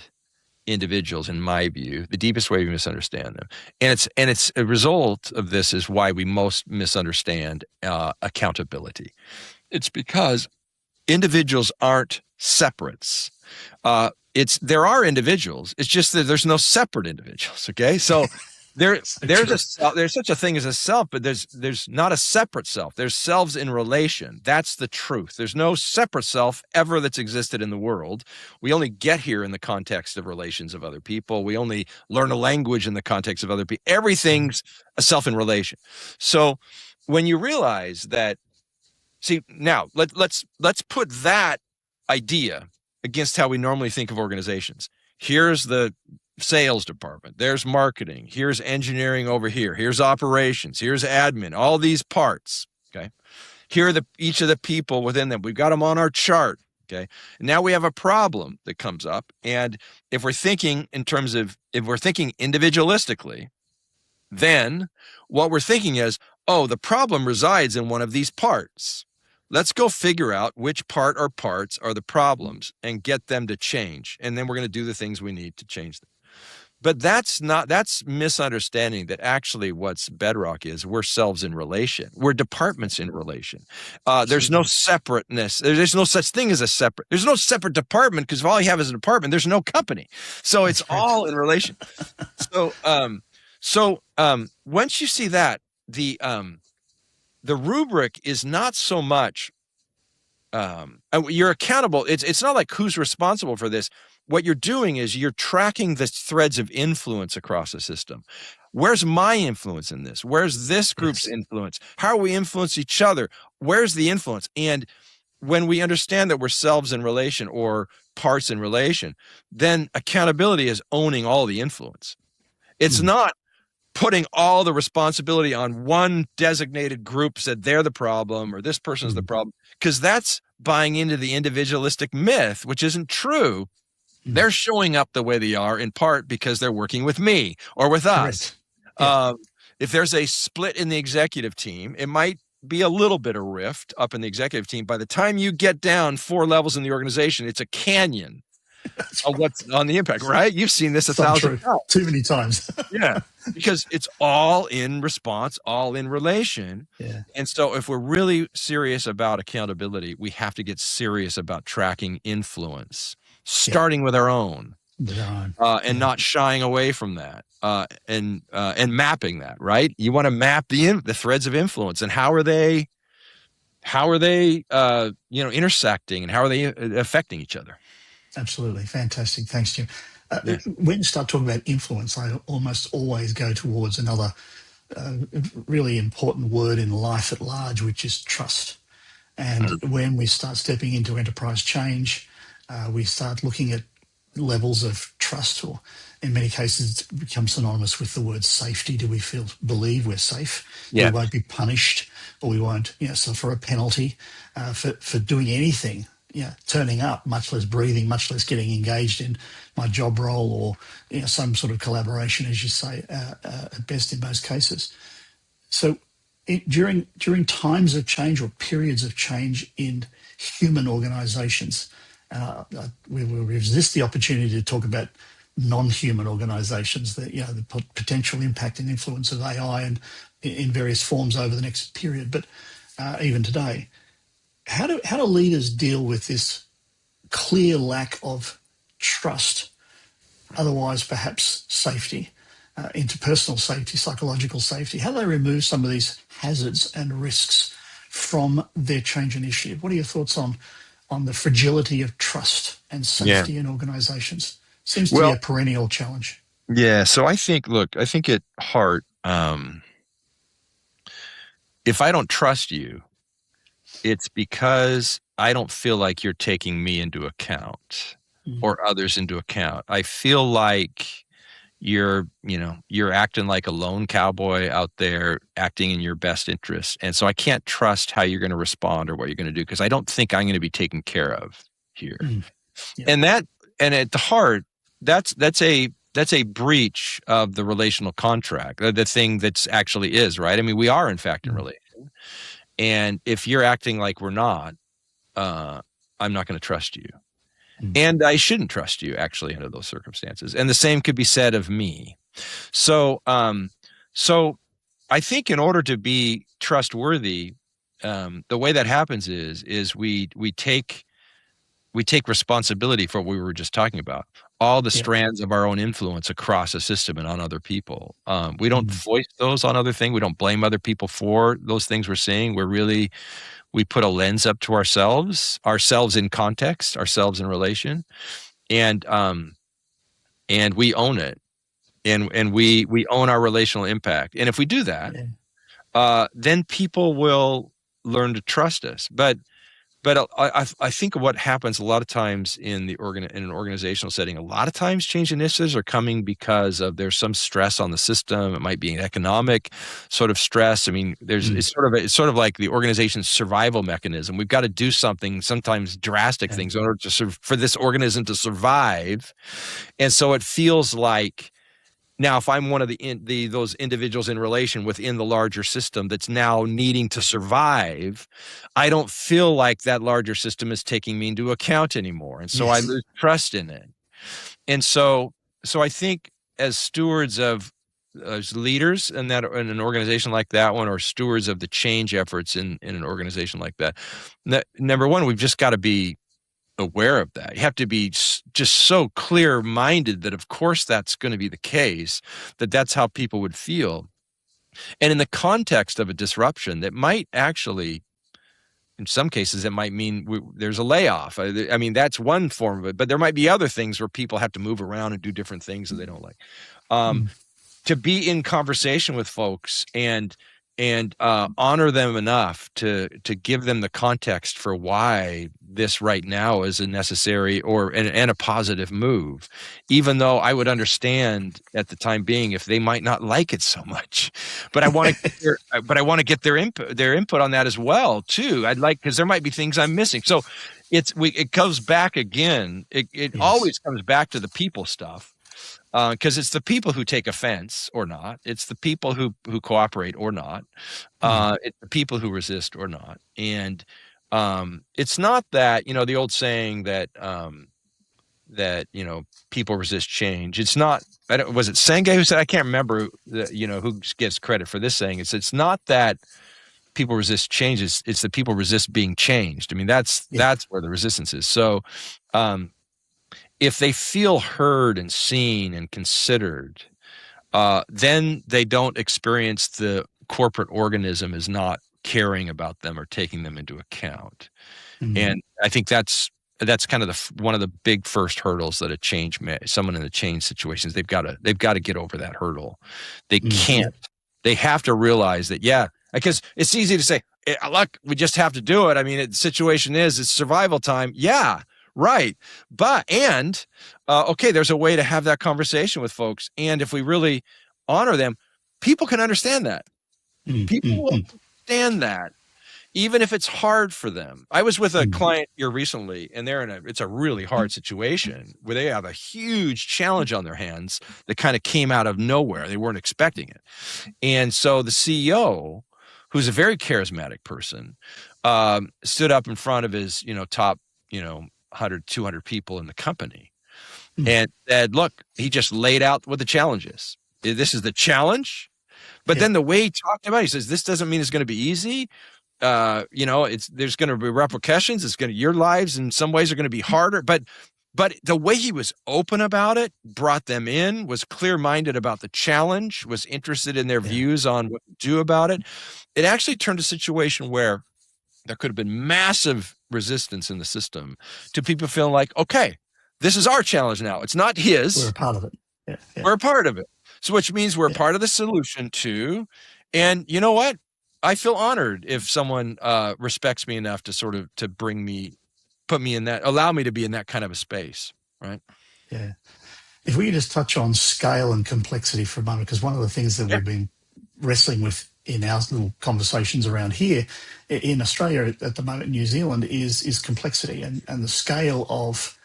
individuals, in my view, the deepest way we misunderstand them. And it's a result of this is why we most misunderstand accountability. It's because individuals aren't separates. There are individuals. It's just that there's no separate individuals. Okay. So there's such a thing as a self, but there's not a separate self. There's selves in relation. That's the truth. There's no separate self ever that's existed in the world. We only get here in the context of relations of other people. We only learn a language in the context of other people. Everything's a self in relation. So when you realize that, see, now let's put that idea against how we normally think of organizations. Here's the sales department, there's marketing, here's engineering over here, here's operations, here's admin, all these parts. Okay. Here are each of the people within them. We've got them on our chart. Okay. And now we have a problem that comes up. And if we're thinking individualistically, then what we're thinking is, oh, the problem resides in one of these parts. Let's go figure out which part or parts are the problems and get them to change. And then we're going to do the things we need to change them. But that's misunderstanding that actually what's bedrock is we're selves in relation. We're departments in relation. There's no separateness. There's no such thing as there's no separate department, because if all you have is a department, there's no company. So it's all in relation. So once you see that, the rubric is not so much, you're accountable. It's not like who's responsible for this. What you're doing is you're tracking the threads of influence across the system. Where's my influence in this? Where's this group's influence? How we influence each other? Where's the influence? And when we understand that we're selves in relation or parts in relation, then accountability is owning all the influence. It's not putting all the responsibility on one designated group, said they're the problem or this person's the problem, because that's buying into the individualistic myth, which isn't true. They're showing up the way they are in part because they're working with me or with us. Yeah. If there's a split in the executive team, it might be a little bit of rift up in the executive team. By the time you get down 4 levels in the organization, it's a canyon of what's on the impact, right? You've seen this 1,000 times. Too many times. Yeah, because it's all in response, all in relation. Yeah. And so if we're really serious about accountability, we have to get serious about tracking influence, starting with our own, and not shying away from that, and mapping that, right? You want to map the threads of influence and how are they intersecting and how are they affecting each other? Absolutely. Fantastic. Thanks, Jim. When you start talking about influence, I almost always go towards another really important word in life at large, which is trust. And when we start stepping into enterprise change, we start looking at levels of trust, or in many cases, it becomes synonymous with the word safety. Do we believe we're safe? That we Yeah. won't be punished, or we won't, suffer a penalty for doing anything? Turning up, much less breathing, much less getting engaged in my job role, or some sort of collaboration, as you say, at best in most cases. So during times of change or periods of change in human organisations, we will resist the opportunity to talk about non-human organisations, the potential impact and influence of AI and in various forms over the next period. But even today, how do leaders deal with this clear lack of trust, otherwise perhaps safety, interpersonal safety, psychological safety? How do they remove some of these hazards and risks from their change initiative? What are your thoughts on the fragility of trust and Yeah. safety in organizations? Seems to be Well, a perennial challenge. yeah. So I think at heart, if I don't trust you, it's because I don't feel like you're taking me into account Mm. or others into account. I feel like you're acting like a lone cowboy out there, acting in your best interest. And so I can't trust how you're going to respond or what you're going to do, because I don't think I'm going to be taken care of here. Mm. Yeah. And at the heart, that's a breach of the relational contract, the thing that's actually is, right? I mean, we are in fact in relation. And if you're acting like we're not, I'm not going to trust you. And I shouldn't trust you, actually, under those circumstances. And the same could be said of me. So I think in order to be trustworthy, the way that happens is we take responsibility for what we were just talking about, all the strands of our own influence across a system and on other people. We don't voice those on other things. We don't blame other people for those things we're seeing. We put a lens up to ourselves in context, ourselves in relation, and we own it, and we own our relational impact. And if we do that, then people will learn to trust us. But I think what happens a lot of times in an organizational setting, a lot of times change initiatives are coming because there's some stress on the system. It might be an economic sort of stress. I mean, it's sort of like the organization's survival mechanism. We've got to do something, sometimes drastic things, in order for this organism to survive. And so it feels like, now, if I'm one of those individuals in relation within the larger system that's now needing to survive, I don't feel like that larger system is taking me into account anymore, and so I lose trust in it. And so I think as stewards as leaders in an organization like that one, or stewards of the change efforts in an organization like that, number one, we've just got to be aware of that. You have to be just so clear-minded that, of course, that's going to be the case, that's how people would feel. And in the context of a disruption that might actually, in some cases, it might mean there's a layoff. I mean, that's one form of it, but there might be other things where people have to move around and do different things that they don't like. To be in conversation with folks and honor them enough to give them the context for why this right now is a necessary and a positive move, even though I would understand at the time being if they might not like it so much. But I want to get their input on that as well too. Because there might be things I'm missing. So it goes back again. It always comes back to the people stuff. Because it's the people who take offense or not. It's the people who cooperate or not. It's the people who resist or not. And it's not that, the old saying that people resist change. It's not. Was it Senge who said? I can't remember. Who gets credit for this saying. It's not that people resist change. It's that people resist being changed. I mean, that's where the resistance is. So. If they feel heard and seen and considered, then they don't experience the corporate organism as not caring about them or taking them into account. And I think that's kind of one of the big first hurdles that someone in a change situation is they've got to get over that hurdle. They can't. They have to realize that, because it's easy to say, look, we just have to do it. I mean, the situation is it's survival time. Yeah, right. But, okay, there's a way to have that conversation with folks. And if we really honor them, people can understand that. People will understand that, even if it's hard for them. I was with a client here recently, and it's a really hard situation where they have a huge challenge on their hands that kind of came out of nowhere. They weren't expecting it. And so the CEO, who's a very charismatic person, stood up in front of his, top, 100, 200 people in the company and said, look, he just laid out what the challenge is. This is the challenge. But then the way he talked about it, he says, this doesn't mean it's going to be easy. There's going to be repercussions. Your lives in some ways are going to be harder, but the way he was open about it, brought them in, was clear-minded about the challenge, was interested in their views on what to do about it. It actually turned a situation where there could have been massive resistance in the system to people feeling like, okay, this is our challenge now. It's not his. We're a part of it. Yeah. We're a part of it. So which means we're part of the solution too. And you know what? I feel honored if someone respects me enough to put me in that, allow me to be in that kind of a space, right? Yeah. If we could just touch on scale and complexity for a moment, because one of the things that we've been wrestling with in our little conversations around here in Australia at the moment, New Zealand, is complexity and the scale of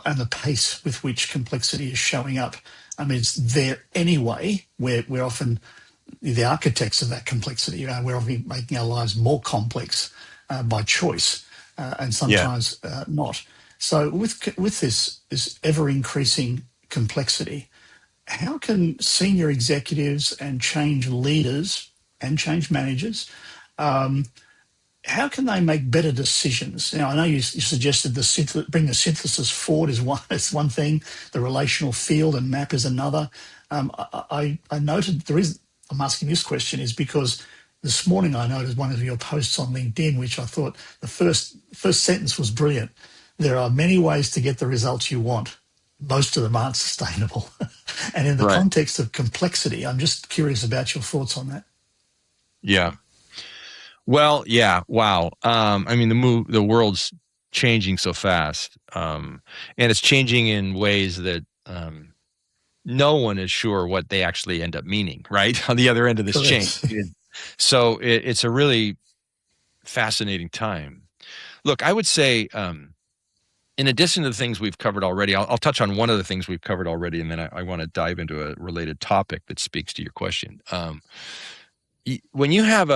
and the pace with which complexity is showing up. I mean, it's there anyway. We're often the architects of that complexity. We're often making our lives more complex by choice, and sometimes not. So with this ever increasing complexity, how can senior executives and change leaders and change managers, how can they make better decisions? Now, I know you suggested bring the synthesis forward is one thing, the relational field and map is another. I noted I'm asking this question is because this morning I noticed one of your posts on LinkedIn, which I thought the first sentence was brilliant. There are many ways to get the results you want. Most of them aren't sustainable. And in the context of complexity, I'm just curious about your thoughts on that. Yeah. Well, yeah. Wow. I mean, the world's changing so fast, and it's changing in ways that no one is sure what they actually end up meaning, right? On the other end of this change. So it's a really fascinating time. Look, I would say, in addition to the things we've covered already, I'll touch on one of the things we've covered already, and then I want to dive into a related topic that speaks to your question. When you have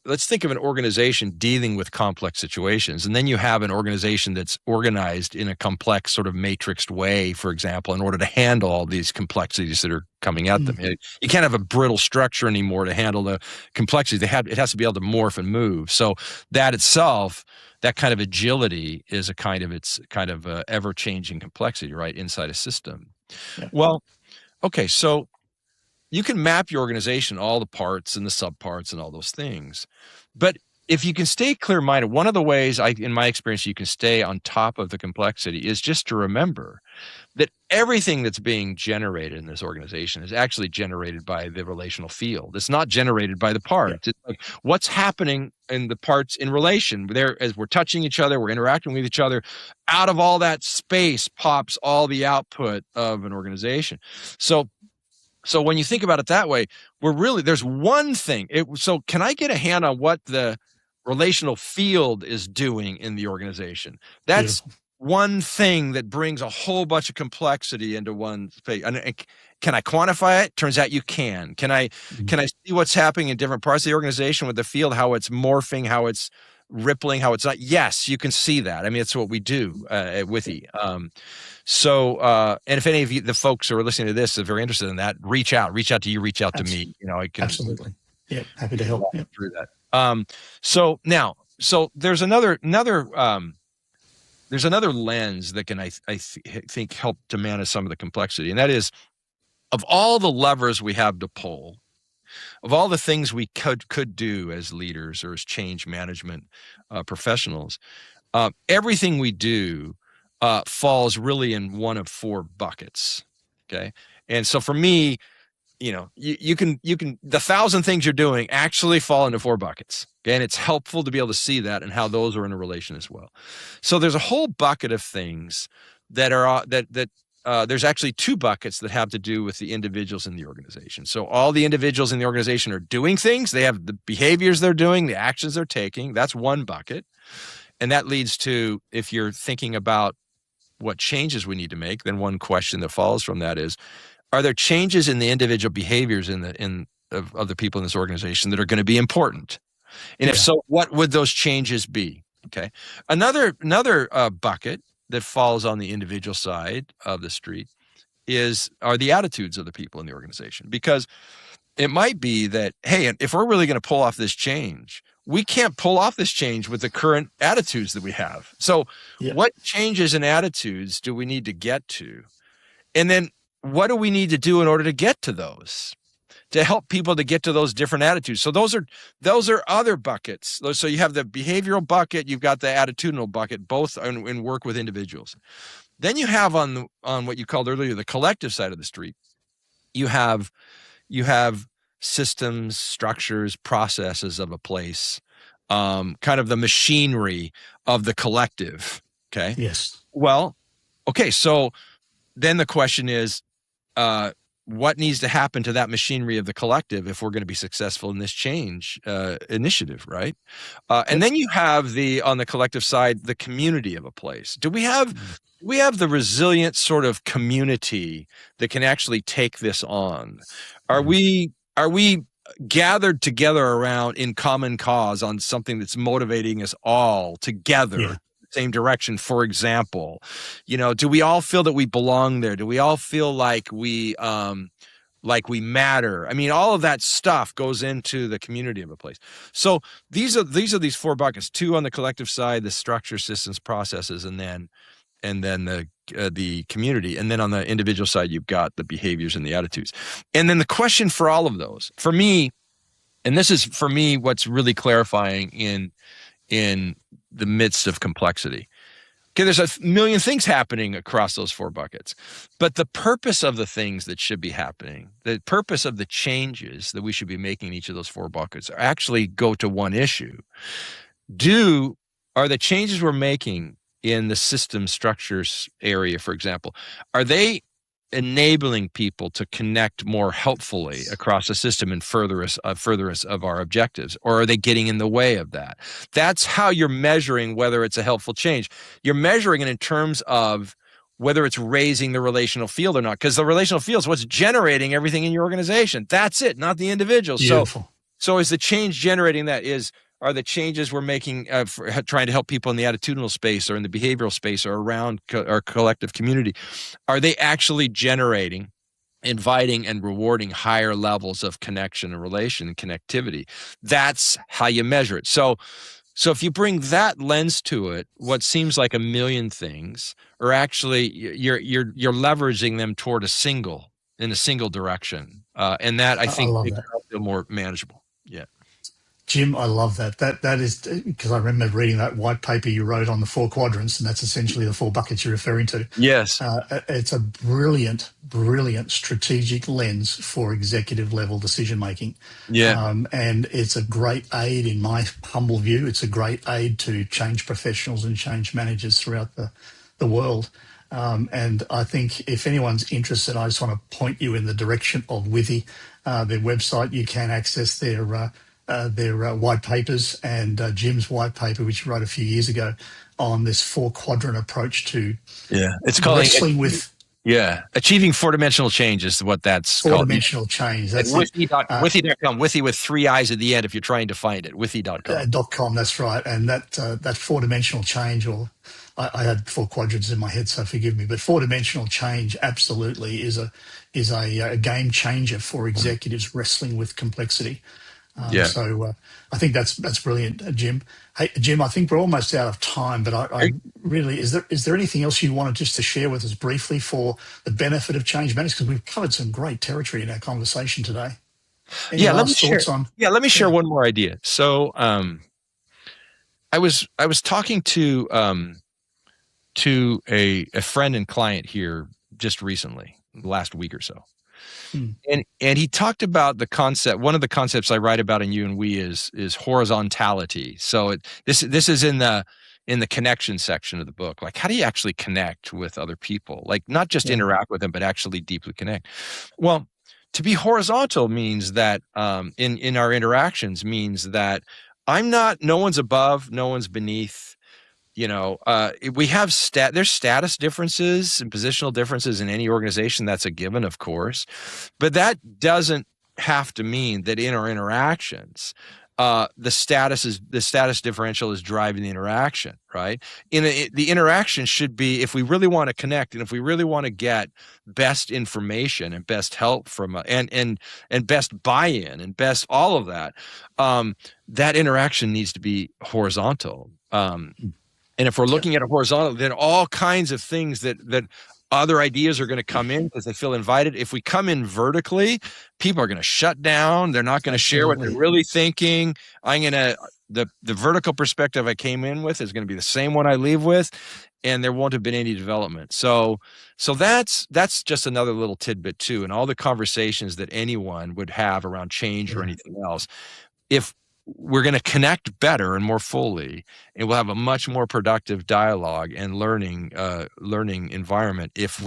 let's think of an organization dealing with complex situations, and then you have an organization that's organized in a complex sort of matrixed way, for example, in order to handle all these complexities that are coming at them. You can't have a brittle structure anymore to handle the complexities. It has to be able to morph and move. So that itself, that kind of agility is a kind of ever-changing complexity, right, inside a system. Yeah. Well, okay, so you can map your organization, all the parts and the subparts and all those things. But if you can stay clear-minded, one of the ways in my experience, you can stay on top of the complexity is just to remember that everything that's being generated in this organization is actually generated by the relational field. It's not generated by the parts. Yeah. It's like what's happening in the parts in relation. As we're touching each other, we're interacting with each other. Out of all that space pops all the output of an organization. So when you think about it that way, there's one thing. So can I get a hand on what the relational field is doing in the organization? That's one thing that brings a whole bunch of complexity into one space. And can I quantify it? Turns out you can. Can I see what's happening in different parts of the organization with the field, how it's morphing, how it's rippling, how it's not? Yes, you can see that. I mean, it's what we do at Withy. And if any of you, the folks who are listening to this, are very interested in that, reach out to you, reach out to me. I can absolutely. Yeah, happy to help. Through that. So there's another lens that can I think help to manage some of the complexity, and that is, of all the levers we have to pull, of all the things we could do as leaders or as change management professionals, everything we do falls really in one of four buckets. Okay. And so for me, you can the 1,000 things you're doing actually fall into 4 buckets. Okay, and it's helpful to be able to see that and how those are in a relation as well. So there's a whole bucket of things that are there's actually 2 buckets that have to do with the individuals in the organization. So all the individuals in the organization are doing things. They have the behaviors they're doing, the actions they're taking. That's one bucket. And that leads to, if you're thinking about what changes we need to make, then one question that follows from that is, are there changes in the individual behaviors of the people in this organization that are going to be important? And if so, what would those changes be? Okay. Another bucket that falls on the individual side of the street are the attitudes of the people in the organization. Because it might be that, hey, if we're really going to pull off this change, we can't pull off this change with the current attitudes that we have. So what changes in attitudes do we need to get to? And then what do we need to do in order to get to those, to help people to get to those different attitudes? So those are other buckets. So you have the behavioral bucket, you've got the attitudinal bucket, both in work with individuals. Then you have on what you called earlier the collective side of the street, you have systems, structures, processes of a place, kind of the machinery of the collective. Okay. Yes. Well, okay. So then the question is, what needs to happen to that machinery of the collective if we're going to be successful in this change initiative, right? And then you have on the collective side, the community of a place. Do we have the resilient sort of community that can actually take this on? Are we gathered together around in common cause on something that's motivating us all together? Same direction? For example, do we all feel that we belong there? Do we all feel like we matter? I mean, all of that stuff goes into the community of a place. So these are these 4 buckets: 2 on the collective side, the structure, systems, processes, and then the community. And then on the individual side, you've got the behaviors and the attitudes. And then the question for all of those, for me, and this is for me what's really clarifying in the midst of complexity. Okay, there's a million things happening across those 4 buckets, but the purpose of the things that should be happening, the purpose of the changes that we should be making in each of those 4 buckets actually go to one issue. Are the changes we're making in the system structures area, for example, are they enabling people to connect more helpfully across the system and furtherance of our objectives, or are they getting in the way of that? That's how you're measuring whether it's a helpful change. You're measuring it in terms of whether it's raising the relational field or not, because the relational field is what's generating everything in your organization. That's it, not the individual. Beautiful. So is the change generating that? Are the changes we're making trying to help people in the attitudinal space or in the behavioral space or around our collective community, are they actually generating, inviting, and rewarding higher levels of connection and relation and connectivity? That's how you measure it. So if you bring that lens to it, what seems like a million things are actually you're leveraging them toward in a single direction, and that I think makes it feel more manageable. Yeah. Jim, I love that. That is because I remember reading that white paper you wrote on the 4 quadrants, and that's essentially the 4 buckets you're referring to. Yes. It's a brilliant strategic lens for executive level decision making. Yeah. And it's a great aid, in my humble view. It's a great aid to change professionals and change managers throughout the world. And I think if anyone's interested, I just want to point you in the direction of Withy, their website. You can access their white papers and Jim's white paper, which he wrote a few years ago on this 4 quadrant approach to it's called wrestling with. Yeah, achieving 4-dimensional change is what that's called. 4-dimensional change. That's Withy.com. Withy with 3 I's at the end if you're trying to find it. Withy.com. .com, that's right. And that 4-dimensional change, or I had 4 quadrants in my head, so forgive me, but 4-dimensional change absolutely is a game changer for executives wrestling with complexity. So I think that's brilliant, Jim. Hey, Jim, I think we're almost out of time, but I really, is there anything else you wanted just to share with us briefly for the benefit of change managers? Because we've covered some great territory in our conversation today. Let me share one more idea. So I was talking to a friend and client here just recently, last week or so. Hmm. And he talked about the concept. One of the concepts I write about in You and We is horizontality. So this is in the connection section of the book. Like, how do you actually connect with other people? Like, not just Yeah. interact with them, but actually deeply connect. Well, to be horizontal means that in our interactions means that no one's above, no one's beneath. We have there's status differences and positional differences in any organization. That's a given, of course, but that doesn't have to mean that in our interactions, the status differential is driving the interaction, right? The interaction should be, if we really want to connect and if we really want to get best information and best help from and best buy-in and best all of that, that interaction needs to be horizontal. And if we're looking at a horizontal, then all kinds of things that other ideas are going to come in because they feel invited. If we come in vertically, people are going to shut down. They're not going to share what they're really thinking. The vertical perspective I came in with is going to be the same one I leave with, and there won't have been any development. So that's just another little tidbit too. And all the conversations that anyone would have around change or anything else, if we're going to connect better and more fully, and we'll have a much more productive dialogue and learning environment if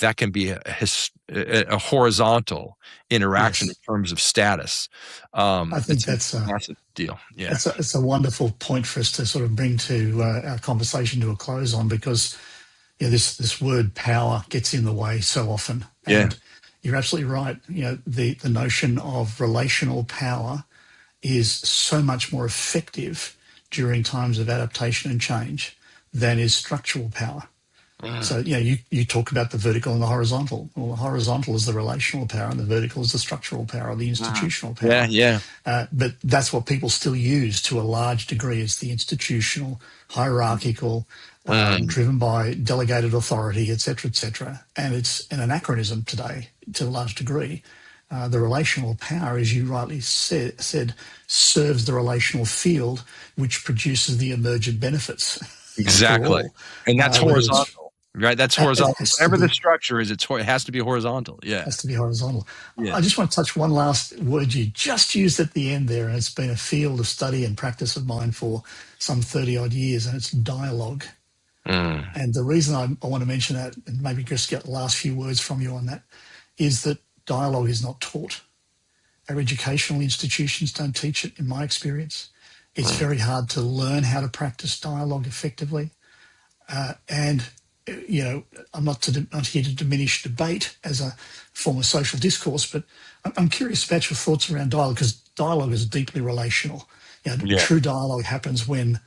that can be a horizontal interaction in terms of status. I think that's a massive deal. Yeah, it's a wonderful point for us to sort of bring to our conversation to a close on, because this word power gets in the way so often. And you're absolutely right. The notion of relational power is so much more effective during times of adaptation and change than is structural power. So, you talk about the vertical and the horizontal. Well, the horizontal is the relational power and the vertical is the structural power, the institutional power. But that's what people still use to a large degree. It's the institutional, hierarchical, driven by delegated authority, et cetera, and it's an anachronism today to a large degree. The relational power, as you rightly said, serves the relational field, which produces the emergent benefits. Exactly. And that's horizontal, right? That's horizontal. Whatever the structure is, it has to be horizontal. Yeah. It has to be horizontal. Yeah. I just want to touch one last word you just used at the end there, and it's been a field of study and practice of mine for some 30 odd years, and it's dialogue. And the reason I want to mention that, and maybe just get the last few words from you on that, is that dialogue is not taught. Our educational institutions don't teach it, in my experience. It's very hard to learn how to practice dialogue effectively. And I'm not here to diminish debate as a form of social discourse, but I'm curious about your thoughts around dialogue, because dialogue is deeply relational. True dialogue happens when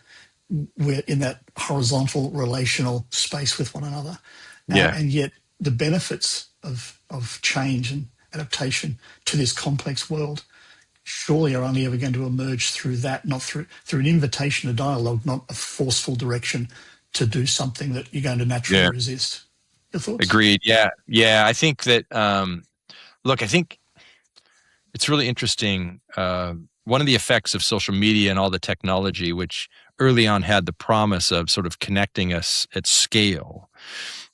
we're in that horizontal relational space with one another. And yet the benefits of change and adaptation to this complex world surely are only ever going to emerge through that, not through an invitation to dialogue, not a forceful direction to do something that you're going to naturally resist. Your thoughts? Agreed. Yeah. I think that, I think it's really interesting. One of the effects of social media and all the technology, which early on had the promise of sort of connecting us at scale,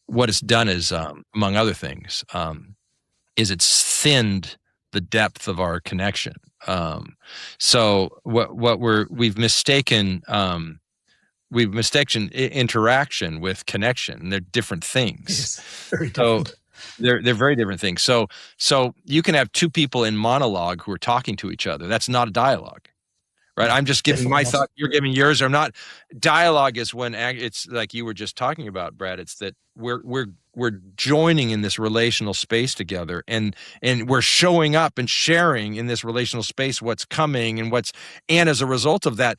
what it's done is, among other things, is it's thinned the depth of our connection. So we've mistaken interaction with connection. They're different things. Yes, very different. So they're very different things. So you can have two people in monologue who are talking to each other. That's not a dialogue. Right. I'm just giving my thought. You're giving yours. I'm not. Dialogue is when it's like you were just talking about, Brad. It's that we're joining in this relational space together, and we're showing up and sharing in this relational space what's coming and as a result of that,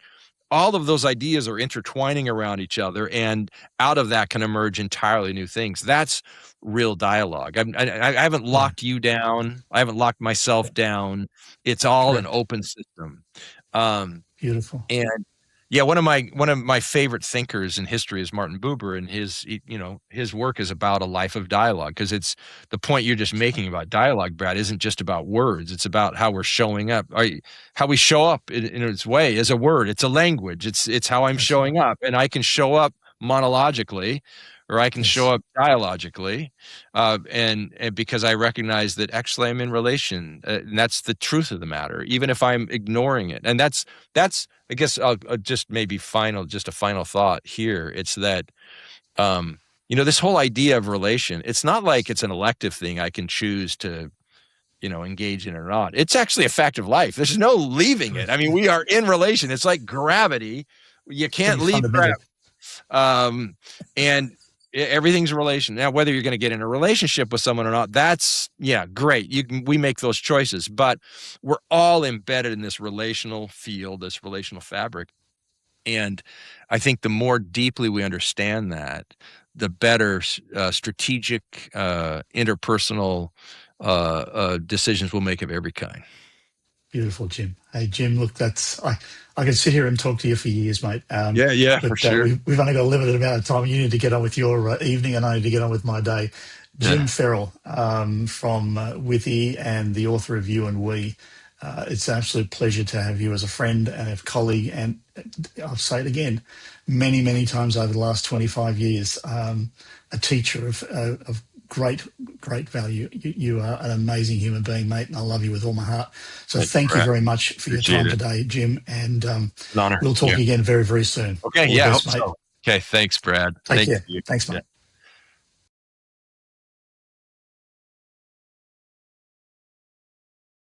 all of those ideas are intertwining around each other, and out of that can emerge entirely new things. That's real dialogue. I haven't locked you down. I haven't locked myself down. It's all an open system. Beautiful. And one of my favorite thinkers in history is Martin Buber, and his work is about a life of dialogue, because it's the point you're just making about dialogue, Brad, isn't just about words. It's about how we're showing up, how we show up in its way as a word. It's a language. It's how I'm showing up, and I can show up monologically, or I can Yes. show up dialogically, and because I recognize that actually I'm in relation, and that's the truth of the matter, even if I'm ignoring it. And that's I guess I'll just maybe just a final thought here. It's that this whole idea of relation, it's not like it's an elective thing I can choose to engage in or not. It's actually a fact of life. There's no leaving it. I mean, we are in relation. It's like gravity. You can't Pretty leave fundamental. gravity. And everything's a relation. Now, whether you're going to get in a relationship with someone or not, that's great. We make those choices, but we're all embedded in this relational field, this relational fabric. And I think the more deeply we understand that, the better strategic, interpersonal decisions we'll make of every kind. Beautiful, Jim. Hey, Jim, look, I could sit here and talk to you for years, mate. Yeah, but for sure. we've only got a limited amount of time. You need to get on with your evening, and I need to get on with my day. Jim Ferrell from Withy and the author of You and We. It's an absolute pleasure to have you as a friend and a colleague, and I'll say it again, many, many times over the last 25 years, a teacher of great value. You are an amazing human being, mate, and I love you with all my heart. So thank you very much for your time today, Jim, and an honor. We'll talk again very, very soon. Okay, All the best, I hope mate. so. Okay, thanks, Brad. Take care. Thanks, mate.